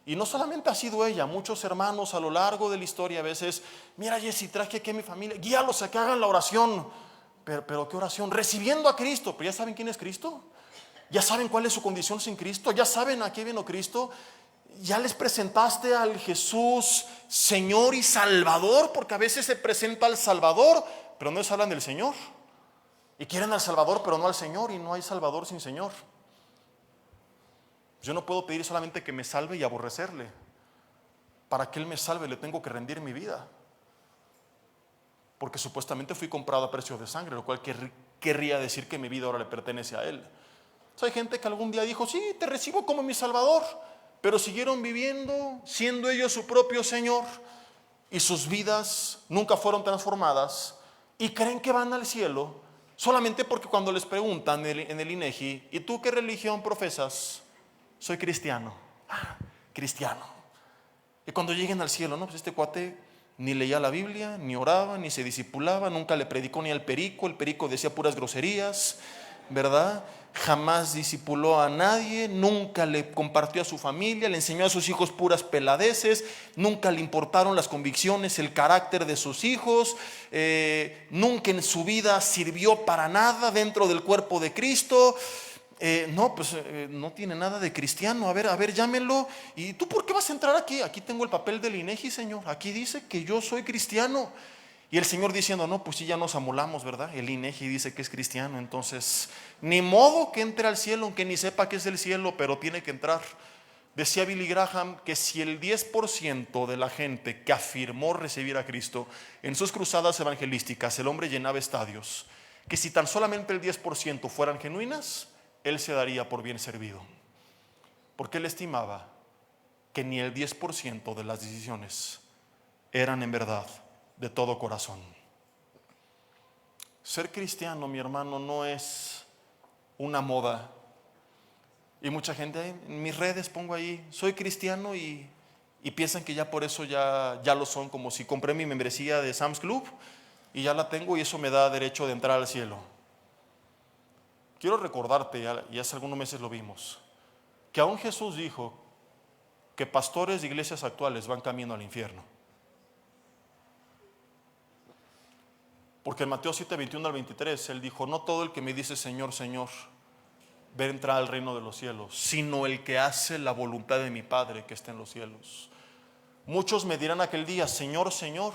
Y no solamente ha sido ella, muchos hermanos a lo largo de la historia a veces, mira Jessy, traje aquí a mi familia, guíalos a que hagan la oración. Pero ¿qué oración? Recibiendo a Cristo. ¿Pero ya saben quién es Cristo? ¿Ya saben cuál es su condición sin Cristo? ¿Ya saben a qué vino Cristo? ¿Ya les presentaste al Jesús Señor y Salvador? Porque a veces se presenta al Salvador, pero no les hablan del Señor. Y quieren al Salvador, pero no al Señor, y no hay Salvador sin Señor. Yo no puedo pedir solamente que me salve y aborrecerle. Para que Él me salve le tengo que rendir mi vida. Porque supuestamente fui comprado a precio de sangre, lo cual querría decir que mi vida ahora le pertenece a Él. Entonces, hay gente que algún día dijo, sí, te recibo como mi Salvador, pero siguieron viviendo, siendo ellos su propio Señor, y sus vidas nunca fueron transformadas, y creen que van al cielo, solamente porque cuando les preguntan en el INEGI, ¿y tú qué religión profesas? Soy cristiano. Ah, cristiano. Y cuando lleguen al cielo, no, pues este cuate ni leía la Biblia, ni oraba, ni se discipulaba, nunca le predicó ni al perico, el perico decía puras groserías, ¿verdad? Jamás discipuló a nadie, nunca le compartió a su familia, le enseñó a sus hijos puras peladeces, nunca le importaron las convicciones, el carácter de sus hijos, nunca en su vida sirvió para nada dentro del cuerpo de Cristo. No tiene nada de cristiano. A ver, llámenlo. ¿Y tú por qué vas a entrar aquí? Aquí tengo el papel del INEGI, Señor. Aquí dice que yo soy cristiano. Y el Señor diciendo, no, pues sí, ya nos amolamos, ¿verdad? El INEGI dice que es cristiano. Entonces, ni modo que entre al cielo, aunque ni sepa qué es el cielo, pero tiene que entrar. Decía Billy Graham que si el 10% de la gente que afirmó recibir a Cristo en sus cruzadas evangelísticas, el hombre llenaba estadios, que si tan solamente el 10% fueran genuinas, él se daría por bien servido, porque él estimaba que ni el 10% de las decisiones eran en verdad de todo corazón. Ser cristiano, mi hermano, no es una moda. Y mucha gente en mis redes pongo ahí, soy cristiano, y piensan que ya por eso ya lo son, como si compré mi membresía de Sam's Club y ya la tengo y eso me da derecho de entrar al cielo. Quiero recordarte, y hace algunos meses lo vimos, que aún Jesús dijo que pastores de iglesias actuales van camino al infierno. Porque en Mateo 7, 21 al 23, Él dijo, no todo el que me dice Señor, Señor, ve a entrar al reino de los cielos, sino el que hace la voluntad de mi Padre que está en los cielos. Muchos me dirán aquel día, Señor, Señor,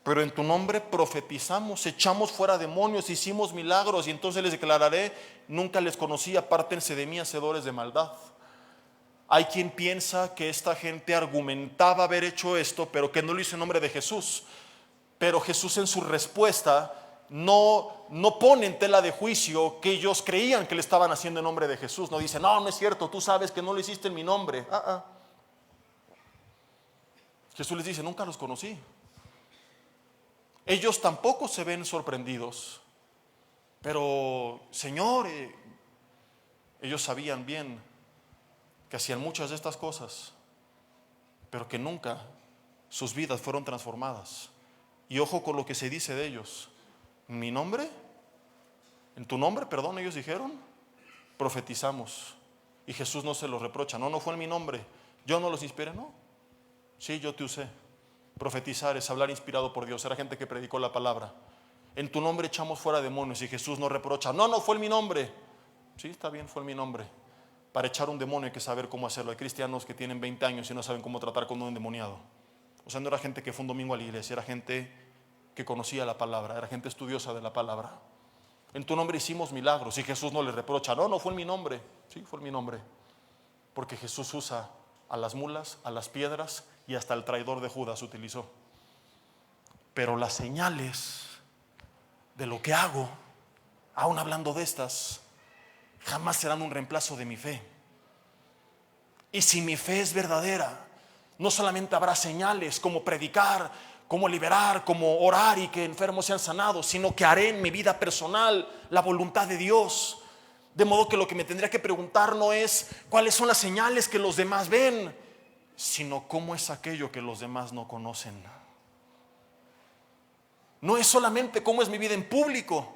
pero en tu nombre profetizamos, echamos fuera demonios, hicimos milagros, y entonces les declararé, nunca les conocí, apártense de mí, hacedores de maldad. Hay quien piensa que esta gente argumentaba haber hecho esto, pero que no lo hizo en nombre de Jesús. Pero Jesús en su respuesta no pone en tela de juicio que ellos creían que le estaban haciendo en nombre de Jesús. No dice, no es cierto, tú sabes que no lo hiciste en mi nombre. Jesús les dice, nunca los conocí. Ellos tampoco se ven sorprendidos, pero Señor, ellos sabían bien que hacían muchas de estas cosas, pero que nunca sus vidas fueron transformadas. Y ojo con lo que se dice de ellos. ¿En mi nombre? ¿En tu nombre? Perdón, ellos dijeron, profetizamos. Y Jesús no se los reprocha. No fue en mi nombre. Yo no los inspiré, no. Sí, yo te usé. Profetizar es hablar inspirado por Dios. Era gente que predicó la palabra. En tu nombre echamos fuera demonios, y Jesús no reprocha. No fue en mi nombre. Sí, está bien, fue en mi nombre. Para echar un demonio hay que saber cómo hacerlo. Hay cristianos que tienen 20 años y no saben cómo tratar con un endemoniado. O sea, no era gente que fue un domingo a la iglesia, era gente que conocía la palabra, era gente estudiosa de la palabra. En tu nombre hicimos milagros, y Jesús no les reprocha. No fue en mi nombre. Sí, fue en mi nombre. Porque Jesús usa a las mulas, a las piedras, y hasta el traidor de Judas utilizó. Pero las señales de lo que hago, aún hablando de estas, jamás serán un reemplazo de mi fe. Y si mi fe es verdadera, no solamente habrá señales como predicar, como liberar, como orar y que enfermos sean sanados, sino que haré en mi vida personal la voluntad de Dios. De modo que lo que me tendría que preguntar no es cuáles son las señales que los demás ven, sino cómo es aquello que los demás no conocen. No es solamente cómo es mi vida en público,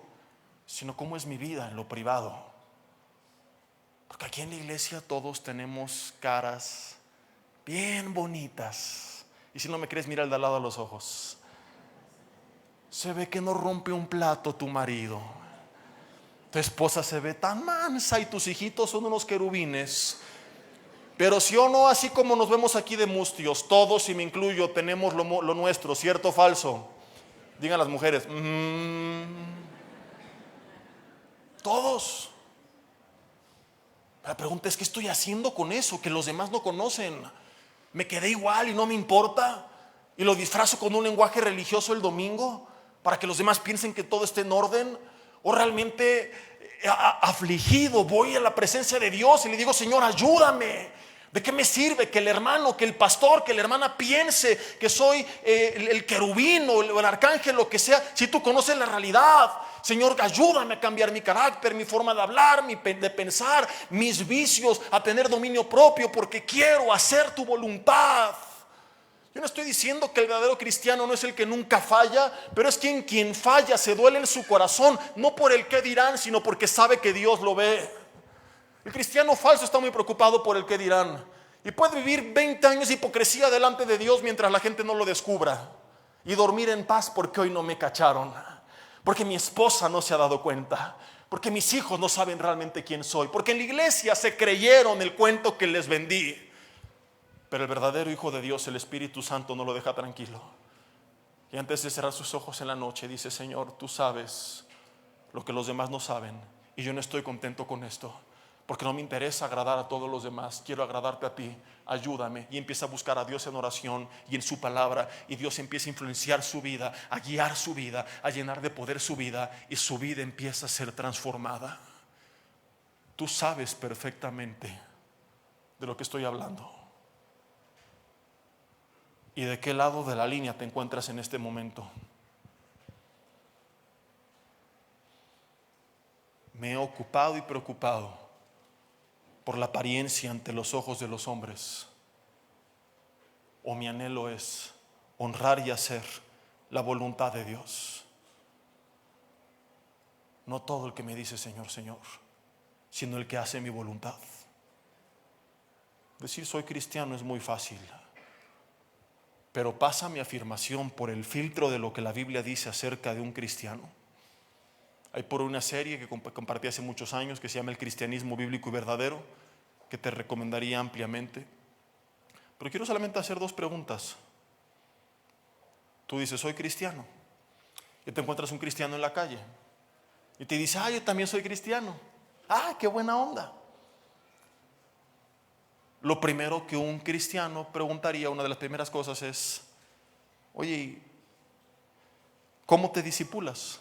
sino cómo es mi vida en lo privado. Porque aquí en la iglesia todos tenemos caras bien bonitas. Y si no me crees, mira al de al lado a los ojos. Se ve que no rompe un plato tu marido. Tu esposa se ve tan mansa y tus hijitos son unos querubines. Pero si o no, así como nos vemos aquí de mustios, todos, y me incluyo, tenemos lo nuestro, ¿cierto o falso? Digan las mujeres, todos. La pregunta es, ¿qué estoy haciendo con eso que los demás no conocen? ¿Me quedé igual y no me importa? ¿Y lo disfrazo con un lenguaje religioso el domingo para que los demás piensen que todo esté en orden? ¿O realmente afligido voy a la presencia de Dios y le digo, Señor, ayúdame? ¿De qué me sirve que el hermano, que el pastor, que la hermana piense que soy el querubín o el arcángel, lo que sea, si tú conoces la realidad? Señor, ayúdame a cambiar mi carácter, mi forma de hablar, de pensar, mis vicios, a tener dominio propio, porque quiero hacer tu voluntad. Yo no estoy diciendo que el verdadero cristiano no es el que nunca falla, pero es quien falla se duele en su corazón, no por el qué dirán, sino porque sabe que Dios lo ve. El cristiano falso está muy preocupado por el qué dirán y puede vivir 20 años de hipocresía delante de Dios mientras la gente no lo descubra y dormir en paz porque hoy no me cacharon, porque mi esposa no se ha dado cuenta, porque mis hijos no saben realmente quién soy, porque en la iglesia se creyeron el cuento que les vendí. Pero el verdadero Hijo de Dios, el Espíritu Santo, no lo deja tranquilo. Y antes de cerrar sus ojos en la noche dice, Señor, tú sabes lo que los demás no saben y yo no estoy contento con esto, porque no me interesa agradar a todos los demás, quiero agradarte a ti, ayúdame. Y empieza a buscar a Dios en oración y en su palabra, y Dios empieza a influenciar su vida, a guiar su vida, a llenar de poder su vida, y su vida empieza a ser transformada. Tú sabes perfectamente de lo que estoy hablando y de qué lado de la línea te encuentras en este momento. Me he ocupado y preocupado por la apariencia ante los ojos de los hombres, o mi anhelo es honrar y hacer la voluntad de Dios. No todo el que me dice Señor, Señor, sino el que hace mi voluntad. Decir soy cristiano es muy fácil, pero pasa mi afirmación por el filtro de lo que la Biblia dice acerca de un cristiano. Hay por una serie que compartí hace muchos años que se llama El Cristianismo Bíblico y Verdadero, que te recomendaría ampliamente. Pero quiero solamente hacer dos preguntas. Tú dices, soy cristiano, y te encuentras un cristiano en la calle y te dice, yo también soy cristiano. Qué buena onda. Lo primero que un cristiano preguntaría, una de las primeras cosas es, oye, ¿cómo te discipulas?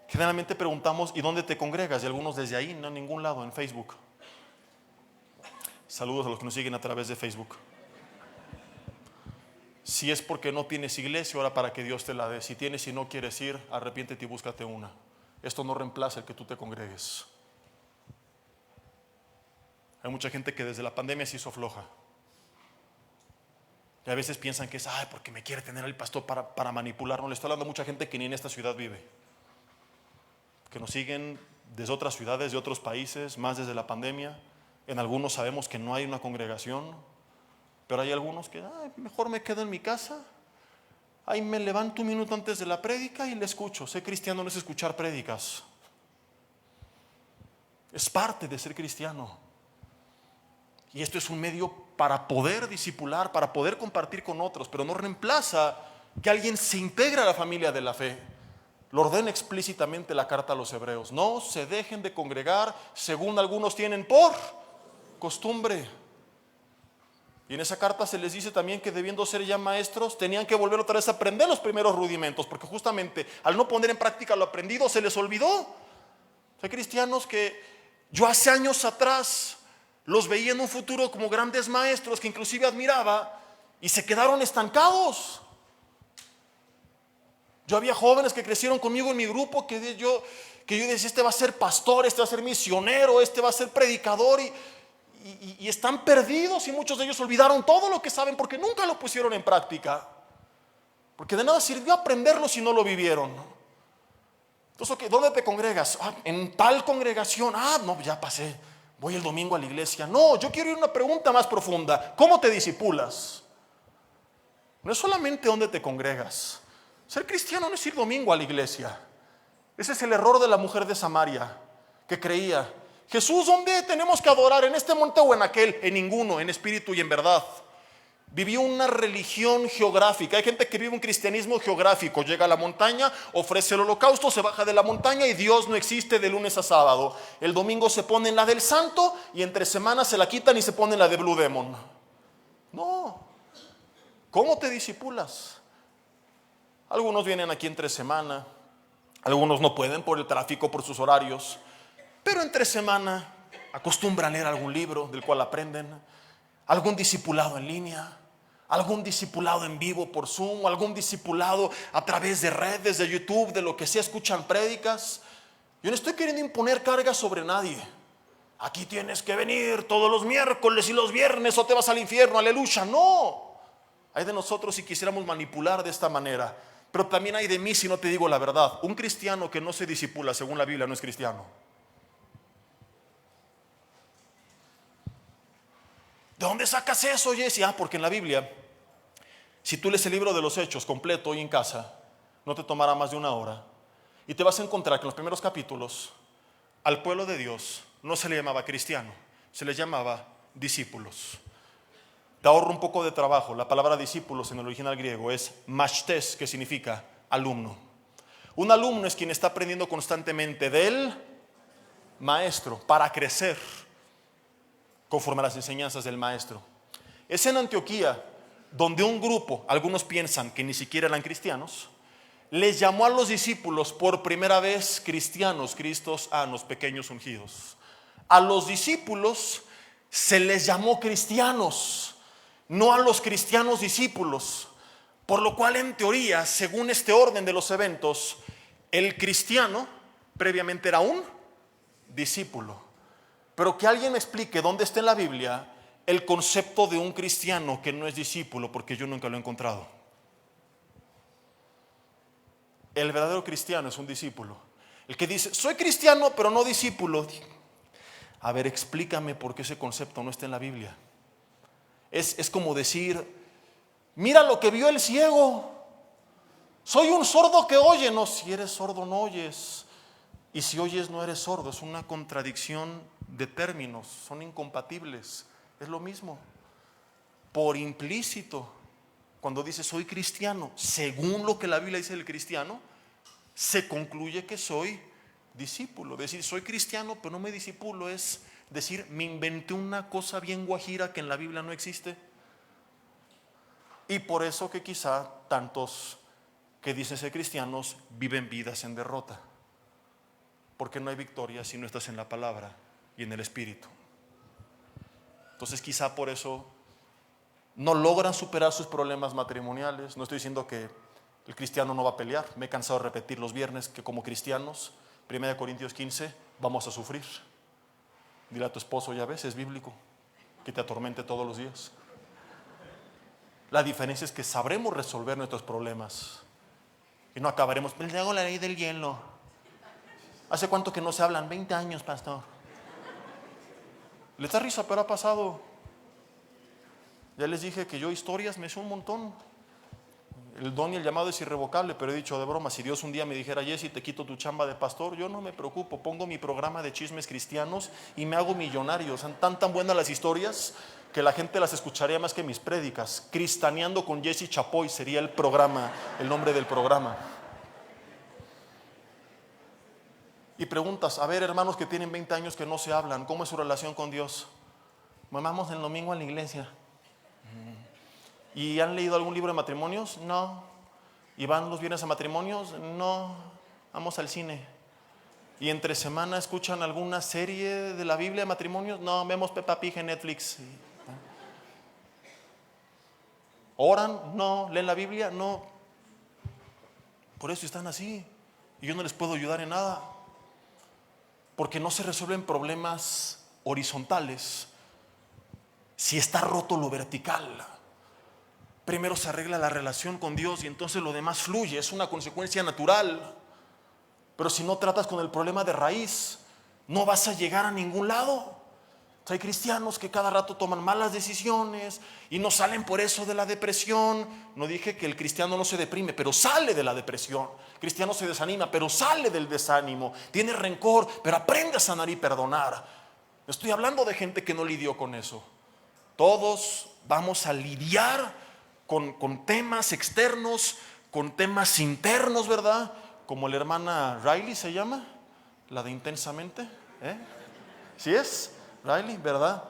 Generalmente preguntamos, ¿y dónde te congregas? Y algunos desde ahí, no en ningún lado, en Facebook. Saludos a los que nos siguen a través de Facebook. Si es porque no tienes iglesia, ora para que Dios te la dé. Si tienes y no quieres ir, arrepiéntete y búscate una. Esto no reemplaza el que tú te congregues. Hay mucha gente que desde la pandemia se hizo floja. Y a veces piensan que es, porque me quiere tener el pastor para manipular. No, le estoy hablando a mucha gente que ni en esta ciudad vive, que nos siguen desde otras ciudades, de otros países, más desde la pandemia. En algunos sabemos que no hay una congregación, pero hay algunos que mejor me quedo en mi casa. Ahí me levanto un minuto antes de la prédica y le escucho. Ser cristiano no es escuchar prédicas, es parte de ser cristiano. Y esto es un medio para poder discipular, para poder compartir con otros, pero no reemplaza que alguien se integre a la familia de la fe. Lo ordena explícitamente la carta a los hebreos. No se dejen de congregar según algunos tienen por costumbre. Y en esa carta se les dice también que debiendo ser ya maestros, tenían que volver otra vez a aprender los primeros rudimentos, porque justamente al no poner en práctica lo aprendido se les olvidó. Hay cristianos que yo hace años atrás los veía en un futuro como grandes maestros que inclusive admiraba y se quedaron estancados. Yo había jóvenes que crecieron conmigo en mi grupo que yo decía, este va a ser pastor, este va a ser misionero, este va a ser predicador, y están perdidos, y muchos de ellos olvidaron todo lo que saben porque nunca lo pusieron en práctica, porque de nada sirvió aprenderlo si no lo vivieron. Entonces, ¿dónde te congregas? En tal congregación. No, ya pasé, voy el domingo a la iglesia. No, yo quiero ir a una pregunta más profunda. ¿Cómo te discipulas? No es solamente dónde te congregas. Ser cristiano no es ir domingo a la iglesia. Ese es el error de la mujer de Samaria, que creía, Jesús, ¿dónde tenemos que adorar? ¿En este monte o en aquel? En ninguno, en espíritu y en verdad. Vivió una religión geográfica. Hay gente que vive un cristianismo geográfico. Llega a la montaña, ofrece el holocausto, se baja de la montaña y Dios no existe de lunes a sábado. El domingo se pone en la del santo y entre semanas se la quitan y se pone en la de Blue Demon. No. ¿Cómo te disipulas? Algunos vienen aquí entre semana, algunos no pueden por el tráfico, por sus horarios, pero entre semana acostumbran a leer algún libro del cual aprenden, algún discipulado en línea, algún discipulado en vivo por Zoom, algún discipulado a través de redes, de YouTube, de lo que sea, escuchan prédicas. Yo no estoy queriendo imponer cargas sobre nadie. Aquí tienes que venir todos los miércoles y los viernes o te vas al infierno, aleluya. No, hay de nosotros si quisiéramos manipular de esta manera, pero también hay de mí si no te digo la verdad. Un cristiano que no se disipula según la Biblia no es cristiano. ¿De dónde sacas eso, Jesse? Porque en la Biblia, si tú lees el libro de los Hechos completo hoy en casa, no te tomará más de 1 hora. Y te vas a encontrar que en los primeros capítulos al pueblo de Dios no se le llamaba cristiano, se le llamaba discípulos. Te ahorro un poco de trabajo. La palabra discípulos en el original griego es mashtes, que significa alumno. Un alumno es quien está aprendiendo constantemente del maestro para crecer conforme a las enseñanzas del maestro. Es en Antioquía donde un grupo, algunos piensan que ni siquiera eran cristianos, les llamó a los discípulos por primera vez cristianos, cristos anos, pequeños ungidos. A los discípulos se les llamó cristianos, no a los cristianos discípulos, por lo cual en teoría, según este orden de los eventos, el cristiano previamente era un discípulo. Pero que alguien me explique dónde está en la Biblia el concepto de un cristiano que no es discípulo, porque yo nunca lo he encontrado. El verdadero cristiano es un discípulo. El que dice, soy cristiano pero no discípulo. A ver, explícame por qué ese concepto no está en la Biblia. Es como decir, mira lo que vio el ciego. Soy un sordo que oye. No, si eres sordo no oyes. Y si oyes no eres sordo. Es una contradicción de términos. Son incompatibles. Es lo mismo. Por implícito, cuando dice soy cristiano, según lo que la Biblia dice del cristiano, se concluye que soy discípulo. Decir soy cristiano pero no me discipulo es decir me inventé una cosa bien guajira que en la Biblia no existe. Y por eso que quizá tantos que dicen ser cristianos viven vidas en derrota, porque no hay victoria si no estás en la palabra y en el Espíritu. Entonces quizá por eso no logran superar sus problemas matrimoniales. No estoy diciendo que el cristiano no va a pelear. Me he cansado de repetir los viernes que como cristianos, 1 Corintios 15, vamos a sufrir. Dile a tu esposo, ya ves, es bíblico, que te atormente todos los días. La diferencia es que sabremos resolver nuestros problemas y no acabaremos, le hago la ley del hielo. ¿Hace cuánto que no se hablan? 20 años, pastor. Les da risa, pero ha pasado. Ya les dije que yo historias me sé un montón. El don y el llamado es irrevocable, pero he dicho de broma, si Dios un día me dijera, Jesse, te quito tu chamba de pastor, yo no me preocupo, pongo mi programa de chismes cristianos y me hago millonario. Son tan buenas las historias que la gente las escucharía más que mis prédicas. Cristaneando con Jesse Chapoy sería el programa, el nombre del programa. Y preguntas, a ver, hermanos que tienen 20 años que no se hablan, ¿cómo es su relación con Dios? Vamos el domingo a la iglesia. ¿Y han leído algún libro de matrimonios? No. ¿Y van los viernes a matrimonios? No. Vamos al cine. ¿Y entre semana escuchan alguna serie de la Biblia de matrimonios? No, vemos Peppa Pig en Netflix. ¿Oran? No. ¿Leen la Biblia? No. Por eso están así. Y yo no les puedo ayudar en nada. Porque no se resuelven problemas horizontales si está roto lo vertical. Primero se arregla la relación con Dios y entonces lo demás fluye, es una consecuencia natural. Pero si no tratas con el problema de raíz, no vas a llegar a ningún lado. Hay cristianos que cada rato toman malas decisiones y no salen por eso de la depresión. No dije que el cristiano no se deprime, pero sale de la depresión. El cristiano se desanima, pero sale del desánimo. Tiene rencor, pero aprende a sanar y perdonar. Estoy hablando de gente que no lidió con eso. Todos vamos a lidiar con temas externos, con temas internos, ¿verdad? Como la hermana Riley se llama, la de Intensamente, ¿eh? ¿Sí es? Riley, ¿verdad?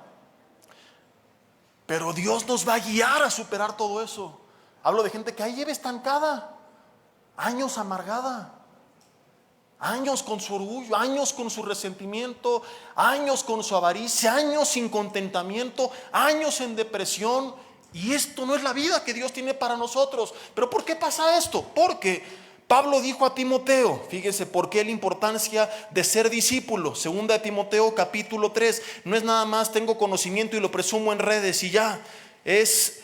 Pero Dios nos va a guiar a superar todo eso. Hablo de gente que ahí lleva estancada, años amargada, años con su orgullo, años con su resentimiento, años con su avaricia, años sin contentamiento, años en depresión. Y esto no es la vida que Dios tiene para nosotros. ¿Pero por qué pasa esto? Porque Pablo dijo a Timoteo, fíjense por qué la importancia de ser discípulo. Segunda de Timoteo capítulo 3, no es nada más tengo conocimiento y lo presumo en redes y ya. Es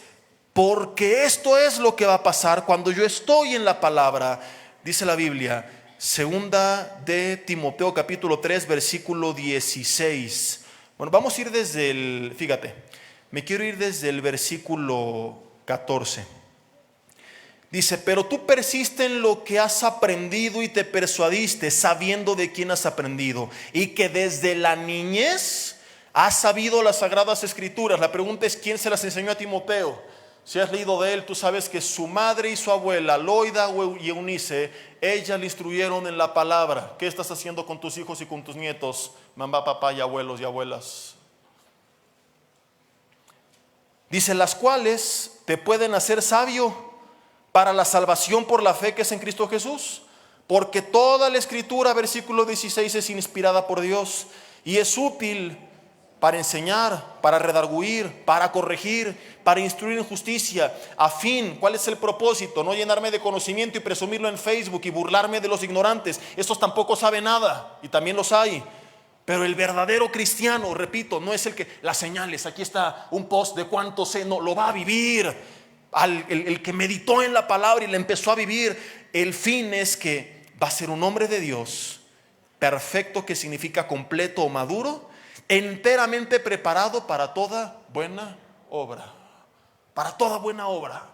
porque esto es lo que va a pasar cuando yo estoy en la palabra. Dice la Biblia, segunda de Timoteo capítulo 3 versículo 16. Bueno, vamos a ir desde el, fíjate, me quiero ir desde el versículo 14. Dice, pero tú persiste en lo que has aprendido y te persuadiste, sabiendo de quién has aprendido, y que desde la niñez has sabido las sagradas escrituras. La pregunta es, ¿quién se las enseñó a Timoteo? Si has leído de él, tú sabes que su madre y su abuela, Loida y Eunice, ellas le instruyeron en la palabra. ¿Qué estás haciendo con tus hijos y con tus nietos, mamá, papá y abuelos y abuelas? Dice, las cuales te pueden hacer sabio para la salvación por la fe que es en Cristo Jesús. Porque toda la escritura, versículo 16, es inspirada por Dios y es útil para enseñar, para redarguir, para corregir, para instruir en justicia, a fin, ¿cuál es el propósito? No llenarme de conocimiento y presumirlo en Facebook y burlarme de los ignorantes. Estos tampoco saben nada y también los hay. Pero el verdadero cristiano, repito, no es el que las señales, aquí está un post de cuánto sé, no, lo va a vivir. El que meditó en la palabra y le empezó a vivir. El fin es que va a ser un hombre de Dios perfecto, que significa completo o maduro, enteramente preparado para toda buena obra. Para toda buena obra.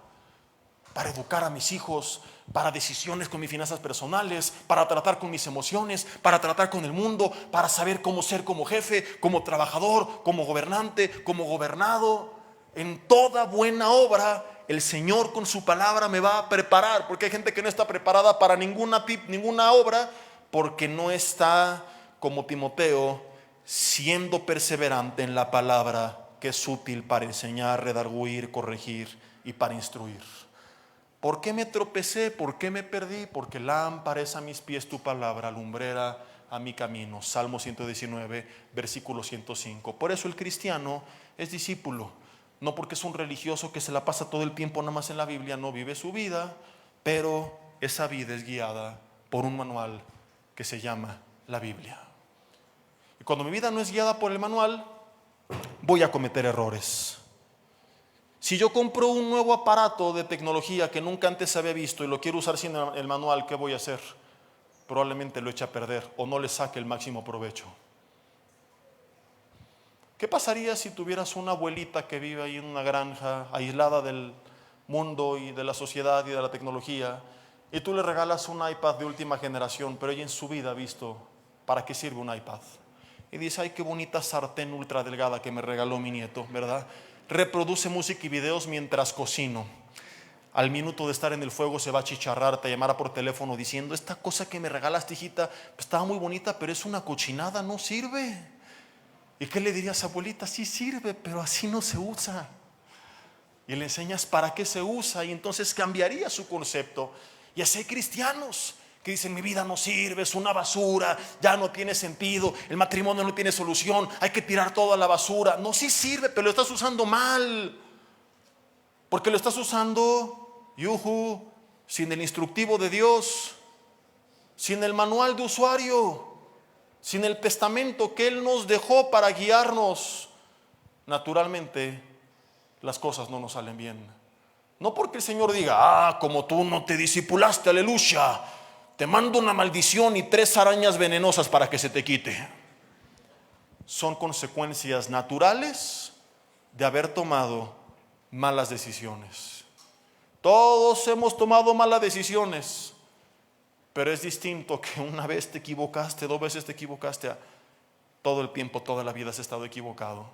Para educar a mis hijos, para decisiones con mis finanzas personales, para tratar con mis emociones, para tratar con el mundo, para saber cómo ser como jefe, como trabajador, como gobernante, como gobernado. En toda buena obra el Señor con su palabra me va a preparar, porque hay gente que no está preparada para ninguna obra, porque no está como Timoteo siendo perseverante en la palabra, que es útil para enseñar, redarguir, corregir y para instruir. ¿Por qué me tropecé? ¿Por qué me perdí? Porque lámpara es a mis pies tu palabra, lumbrera a mi camino. Salmo 119, versículo 105. Por eso el cristiano es discípulo. No porque es un religioso que se la pasa todo el tiempo nada más en la Biblia, no vive su vida, pero esa vida es guiada por un manual que se llama la Biblia. Y cuando mi vida no es guiada por el manual, voy a cometer errores. Si yo compro un nuevo aparato de tecnología que nunca antes había visto y lo quiero usar sin el manual, ¿qué voy a hacer? Probablemente lo eche a perder o no le saque el máximo provecho. ¿Qué pasaría si tuvieras una abuelita que vive ahí en una granja, aislada del mundo y de la sociedad y de la tecnología, y tú le regalas un iPad de última generación, pero ella en su vida ha visto para qué sirve un iPad? Y dice, ay, qué bonita sartén ultra delgada que me regaló mi nieto, ¿verdad? Reproduce música y videos mientras cocino. Al minuto de estar en el fuego se va a chicharrar, te llamará por teléfono diciendo, esta cosa que me regalaste, hijita, pues estaba muy bonita, pero es una cochinada, no sirve. ¿Y qué le dirías, abuelita? Sí sirve, pero así no se usa. Y le enseñas para qué se usa y entonces cambiaría su concepto. Y así hay cristianos que dicen, mi vida no sirve, es una basura, ya no tiene sentido, el matrimonio no tiene solución, hay que tirar todo a la basura. No, sí sirve, pero lo estás usando mal. Porque lo estás usando, sin el instructivo de Dios, sin el manual de usuario, sin el testamento que Él nos dejó para guiarnos. Naturalmente, las cosas no nos salen bien. No porque el Señor diga, como tú no te discipulaste, aleluya, te mando una maldición y 3 arañas venenosas para que se te quite. Son consecuencias naturales de haber tomado malas decisiones. Todos hemos tomado malas decisiones, pero es distinto que una vez te equivocaste, 2 veces te equivocaste, todo el tiempo, toda la vida has estado equivocado.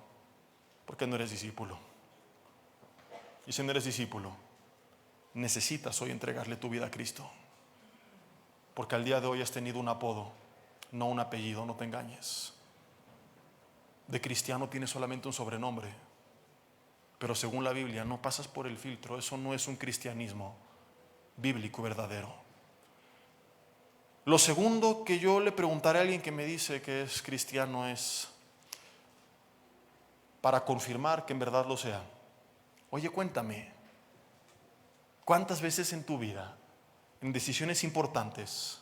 Porque no eres discípulo. Y si no eres discípulo, necesitas hoy entregarle tu vida a Cristo. Porque al día de hoy has tenido un apodo, no un apellido, no te engañes. De cristiano tienes solamente un sobrenombre. Pero según la Biblia no pasas por el filtro. Eso no es un cristianismo bíblico verdadero. Lo segundo que yo le preguntaré a alguien que me dice que es cristiano es, para confirmar que en verdad lo sea: oye, cuéntame, ¿cuántas veces en tu vida, en decisiones importantes,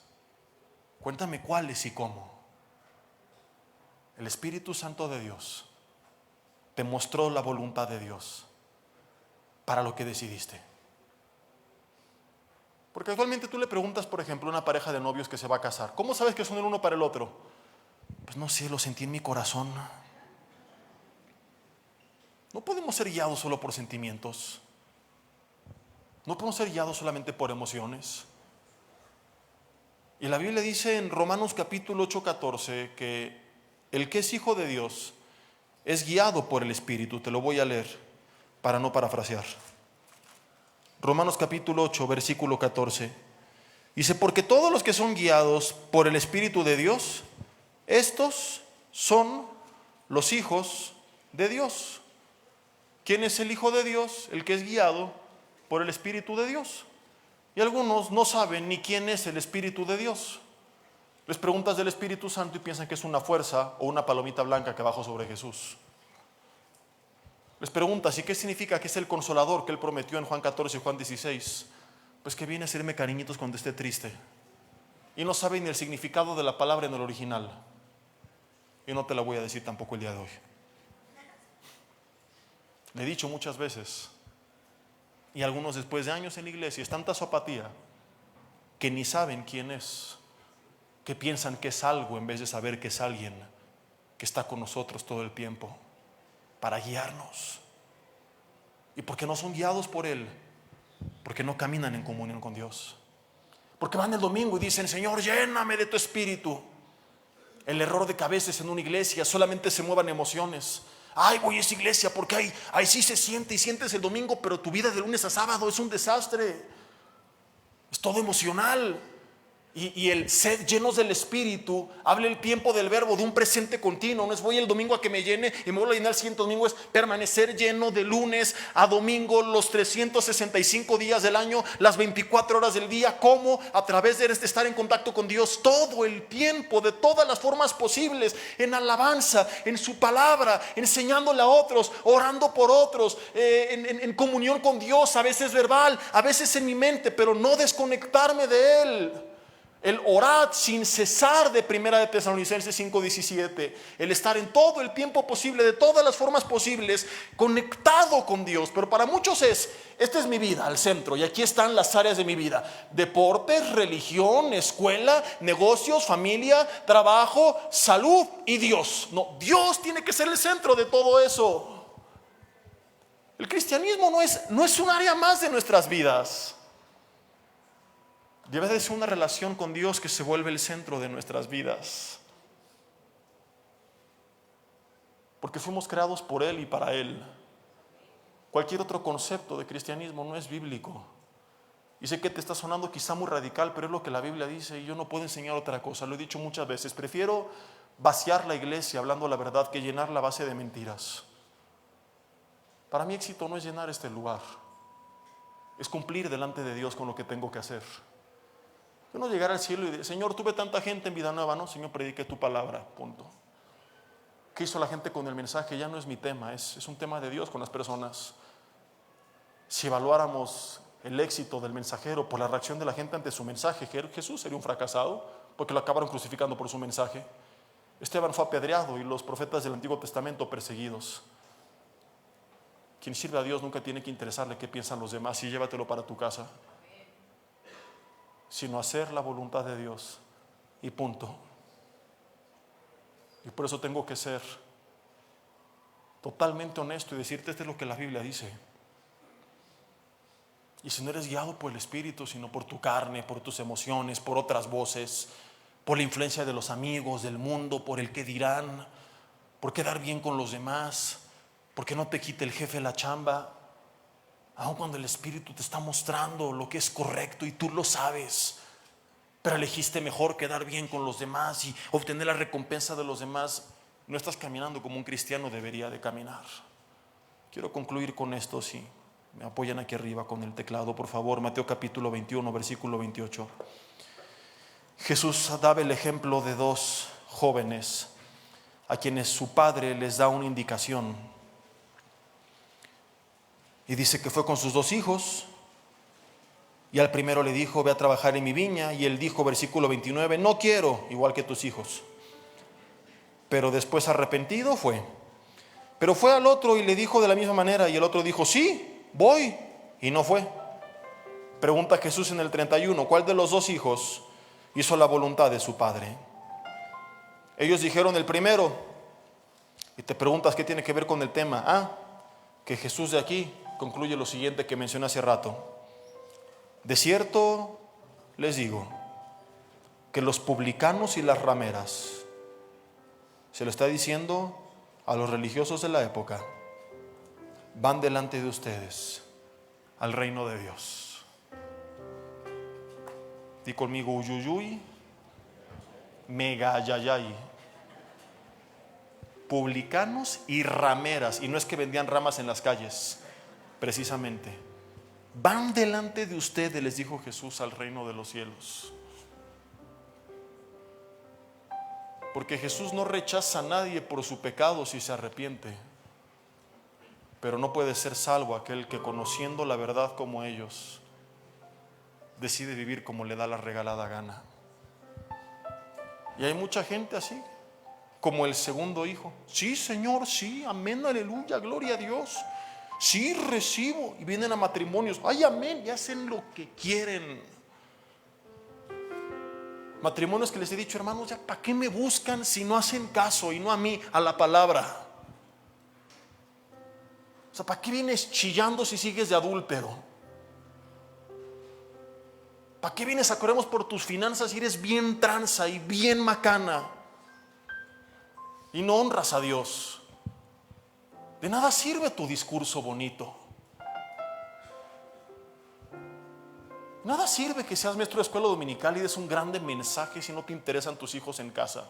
cuéntame cuáles y cómo, el Espíritu Santo de Dios te mostró la voluntad de Dios para lo que decidiste? Porque actualmente tú le preguntas, por ejemplo, a una pareja de novios que se va a casar: ¿cómo sabes que son el uno para el otro? Pues no sé, lo sentí en mi corazón. No podemos ser guiados solo por sentimientos. No podemos ser guiados solamente por emociones. Y la Biblia dice en Romanos capítulo 8:14 que el que es hijo de Dios es guiado por el Espíritu. Te lo voy a leer para no parafrasear. Romanos capítulo 8, versículo 14. Dice: porque todos los que son guiados por el Espíritu de Dios, estos son los hijos de Dios. ¿Quién es el Hijo de Dios? El que es guiado por el Espíritu de Dios. Y algunos no saben ni quién es el Espíritu de Dios. Les preguntas del Espíritu Santo y piensan que es una fuerza o una palomita blanca que bajó sobre Jesús. Les preguntas: ¿y qué significa que es el consolador que Él prometió en Juan 14 y Juan 16? Pues que viene a hacerme cariñitos cuando esté triste. Y no saben ni el significado de la palabra en el original. Y no te la voy a decir tampoco el día de hoy. Le he dicho muchas veces, y algunos después de años en la iglesia, es tanta su apatía que ni saben quién es, que piensan que es algo en vez de saber que es alguien que está con nosotros todo el tiempo para guiarnos. ¿Y por qué no son guiados por Él? Porque no caminan en comunión con Dios. Porque van el domingo y dicen: Señor, lléname de tu Espíritu. El error de que a veces en una iglesia solamente se muevan emociones. Ay, voy a esa iglesia porque ahí sí se siente, y sientes el domingo, pero tu vida de lunes a sábado es un desastre. Es todo emocional. Y el ser llenos del Espíritu habla el tiempo del verbo de un presente continuo. No es voy el domingo a que me llene y me vuelvo a llenar el siguiente domingo. Es permanecer lleno de lunes a domingo, los 365 días del año, las 24 horas del día. ¿Cómo? A través de estar en contacto con Dios todo el tiempo, de todas las formas posibles, en alabanza, en su palabra, enseñándole a otros, orando por otros, en comunión con Dios, a veces verbal, a veces en mi mente, pero no desconectarme de Él. El orar sin cesar de 1 de Tesalonicenses 5:17. El estar en todo el tiempo posible, de todas las formas posibles, conectado con Dios. Pero para muchos esta es mi vida, al centro, y aquí están las áreas de mi vida: deportes, religión, escuela, negocios, familia, trabajo, salud y Dios. No, Dios tiene que ser el centro de todo eso. El cristianismo no es un área más de nuestras vidas. Debe de ser una relación con Dios que se vuelve el centro de nuestras vidas. Porque fuimos creados por Él y para Él. Cualquier otro concepto de cristianismo no es bíblico. Y sé que te está sonando quizá muy radical, pero es lo que la Biblia dice y yo no puedo enseñar otra cosa. Lo he dicho muchas veces. Prefiero vaciar la iglesia hablando la verdad que llenar la base de mentiras. Para mí éxito no es llenar este lugar. Es cumplir delante de Dios con lo que tengo que hacer. Yo no llegar al cielo y decir: Señor, tuve tanta gente en Vida Nueva. No, Señor, prediqué tu palabra, punto. ¿Qué hizo la gente con el mensaje? Ya no es mi tema, es un tema de Dios con las personas. Si evaluáramos el éxito del mensajero por la reacción de la gente ante su mensaje, Jesús sería un fracasado porque lo acabaron crucificando por su mensaje. Esteban fue apedreado y los profetas del Antiguo Testamento perseguidos. Quien sirve a Dios nunca tiene que interesarle qué piensan los demás y llévatelo para tu casa, sino hacer la voluntad de Dios y punto. Y por eso tengo que ser totalmente honesto y decirte: esto es lo que la Biblia dice. Y si no eres guiado por el Espíritu, sino por tu carne, por tus emociones, por otras voces, por la influencia de los amigos, del mundo, por el que dirán, por quedar bien con los demás, Porque no te quite el jefe la chamba, aun cuando el Espíritu te está mostrando lo que es correcto y tú lo sabes, pero elegiste mejor quedar bien con los demás y obtener la recompensa de los demás. No estás caminando como un cristiano debería de caminar. Quiero concluir con esto, si me apoyan aquí arriba con el teclado, por favor. Mateo capítulo 21, versículo 28. Jesús daba el ejemplo de dos jóvenes a quienes su padre les da una indicación. Y dice que fue con sus dos hijos. Y al primero le dijo: ve a trabajar en mi viña. Y él dijo, versículo 29, no quiero, igual que tus hijos. Pero después, arrepentido, fue. Pero fue al otro y le dijo de la misma manera. Y el otro dijo, sí, voy. Y no fue. Pregunta Jesús en el 31, ¿cuál de los dos hijos hizo la voluntad de su padre? Ellos dijeron el primero. Y te preguntas qué tiene que ver con el tema. Que Jesús de aquí concluye lo siguiente que mencioné hace rato. De cierto les digo que los publicanos y las rameras, se lo está diciendo a los religiosos de la época, van delante de ustedes al reino de Dios. Di conmigo, uyuyuy, megayayay. Publicanos y rameras, y no es que vendían ramas en las calles, precisamente, van delante de ustedes, les dijo Jesús, al reino de los cielos. Porque Jesús no rechaza a nadie por su pecado si se arrepiente, pero no puede ser salvo aquel que, conociendo la verdad como ellos, decide vivir como le da la regalada gana. Y hay mucha gente así, como el segundo hijo. Sí, Señor, sí, amén, aleluya, gloria a Dios. Sí, recibo. Y vienen a matrimonios, ay, amén, y hacen lo que quieren. Matrimonios que les he dicho, hermanos, ya ¿para qué me buscan si no hacen caso y no a mí, a la palabra? O sea, ¿para qué vienes chillando si sigues de adúltero? ¿Para qué vienes a corremos por tus finanzas si eres bien tranza y bien macana y no honras a Dios? De nada sirve tu discurso bonito. Nada sirve que seas maestro de escuela dominical y des un grande mensaje si no te interesan tus hijos en casa.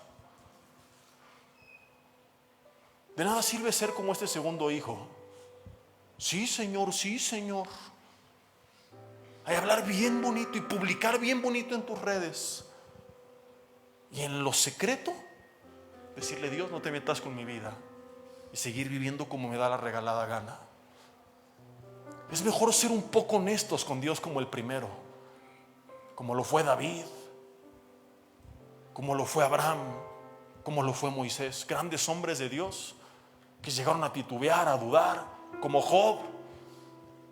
De nada sirve ser como este segundo hijo. Sí, Señor, sí, Señor. Hay hablar bien bonito y publicar bien bonito en tus redes. Y en lo secreto, decirle, Dios, no te metas con mi vida. Y seguir viviendo como me da la regalada gana. Es mejor ser un poco honestos con Dios como el primero, como lo fue David, como lo fue Abraham, como lo fue Moisés. Grandes hombres de Dios que llegaron a titubear, a dudar, como Job,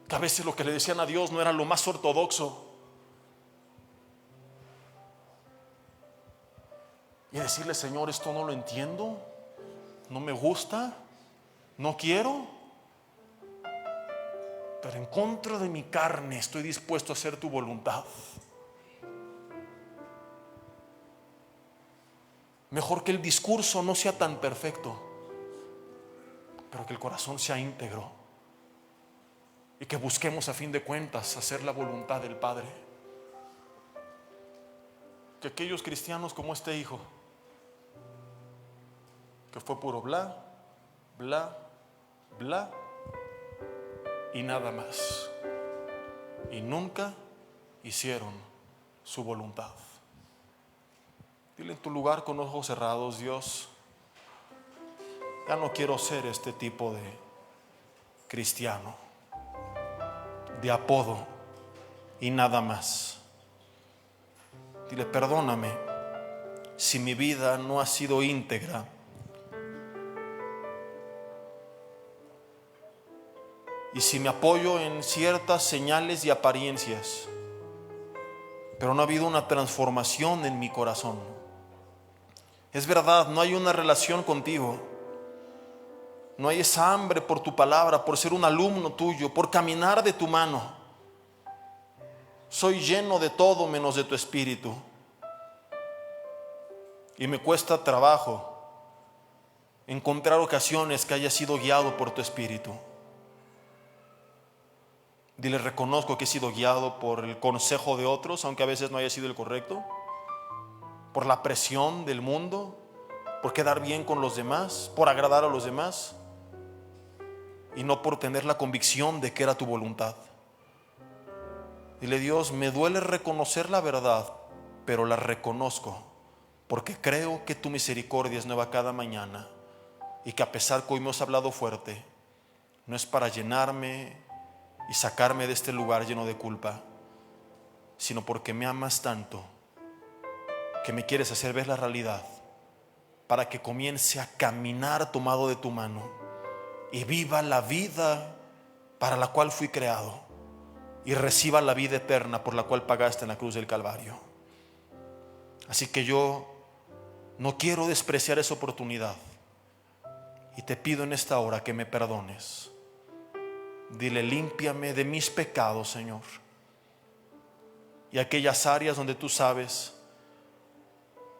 que a veces lo que le decían a Dios no era lo más ortodoxo. Y decirle, Señor, esto no lo entiendo, no me gusta, no quiero, pero en contra de mi carne estoy dispuesto a hacer tu voluntad. Mejor que el discurso no sea tan perfecto, pero que el corazón sea íntegro y que busquemos a fin de cuentas hacer la voluntad del Padre. Que aquellos cristianos como este hijo, que fue puro bla, bla, bla y nada más, y nunca hicieron su voluntad. Dile en tu lugar con ojos cerrados, Dios, ya no quiero ser este tipo de cristiano, de apodo y nada más. Dile, perdóname si mi vida no ha sido íntegra. Y si me apoyo en ciertas señales y apariencias, pero no ha habido una transformación en mi corazón. Es verdad, no hay una relación contigo. No hay esa hambre por tu palabra, por ser un alumno tuyo, por caminar de tu mano. Soy lleno de todo menos de tu espíritu. Y me cuesta trabajo encontrar ocasiones que haya sido guiado por tu Espíritu. Dile: reconozco que he sido guiado por el consejo de otros, aunque a veces no haya sido el correcto, por la presión del mundo, por quedar bien con los demás, por agradar a los demás, y no por tener la convicción de que era tu voluntad. Dile: Dios, me duele reconocer la verdad, pero la reconozco porque creo que tu misericordia es nueva cada mañana, y que a pesar que hoy me has hablado fuerte, no es para llenarme y sacarme de este lugar lleno de culpa, sino porque me amas tanto que me quieres hacer ver la realidad, para que comience a caminar tomado de tu mano y viva la vida para la cual fui creado, y reciba la vida eterna por la cual pagaste en la cruz del Calvario. Así que yo no quiero despreciar esa oportunidad, y te pido en esta hora que me perdones. Dile: límpiame de mis pecados, Señor, y aquellas áreas donde tú sabes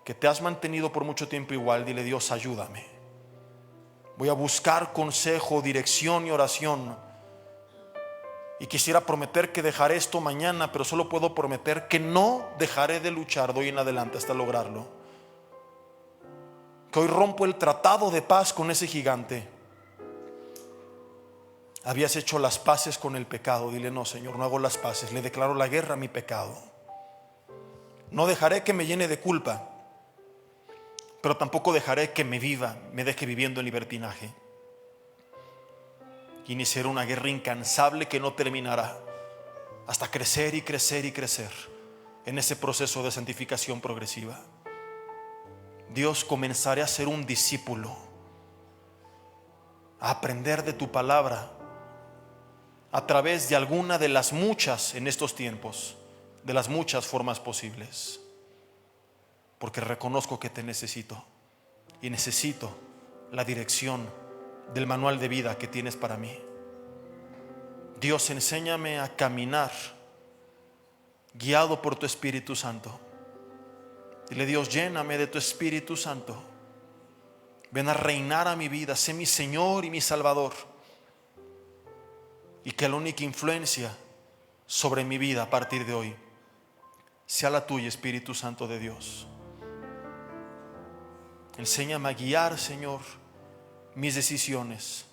que te has mantenido por mucho tiempo igual. Dile: Dios, ayúdame. Voy a buscar consejo, dirección y oración, y quisiera prometer que dejaré esto mañana, pero solo puedo prometer que no dejaré de luchar de hoy en adelante hasta lograrlo. Que hoy rompo el tratado de paz con ese gigante. Habías hecho las paces con el pecado. Dile: no, Señor, no hago las paces, le declaro la guerra a mi pecado. No dejaré que me llene de culpa, pero tampoco dejaré que me deje viviendo en libertinaje. Iniciaré una guerra incansable que no terminará, hasta crecer y crecer y crecer en ese proceso de santificación progresiva. Dios, comenzaré a ser un discípulo, a aprender de tu palabra a través de alguna de las muchas en estos tiempos, de las muchas formas posibles, porque reconozco que te necesito y necesito la dirección del manual de vida que tienes para mí. Dios, enséñame a caminar guiado por tu Espíritu Santo. Dile: Dios, lléname de tu Espíritu Santo. Ven a reinar a mi vida, sé mi Señor y mi Salvador, y que la única influencia sobre mi vida a partir de hoy sea la tuya, Espíritu Santo de Dios. Enséñame a guiar, Señor, mis decisiones,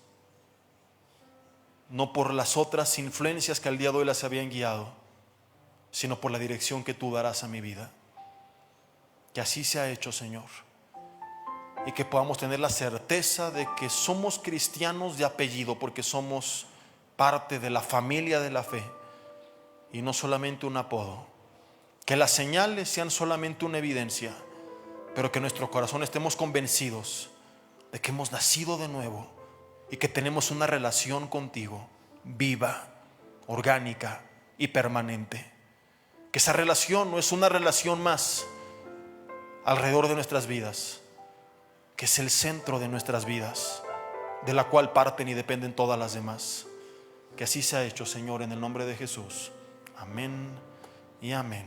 no por las otras influencias que al día de hoy las habían guiado, sino por la dirección que tú darás a mi vida. Que así sea hecho, Señor, y que podamos tener la certeza de que somos cristianos de apellido, porque somos parte de la familia de la fe y no solamente un apodo. Que las señales sean solamente una evidencia, pero que en nuestro corazón estemos convencidos de que hemos nacido de nuevo y que tenemos una relación contigo viva, orgánica y permanente. Que esa relación no es una relación más alrededor de nuestras vidas, que es el centro de nuestras vidas, de la cual parten y dependen todas las demás. Que así sea hecho, Señor, en el nombre de Jesús. Amén y amén.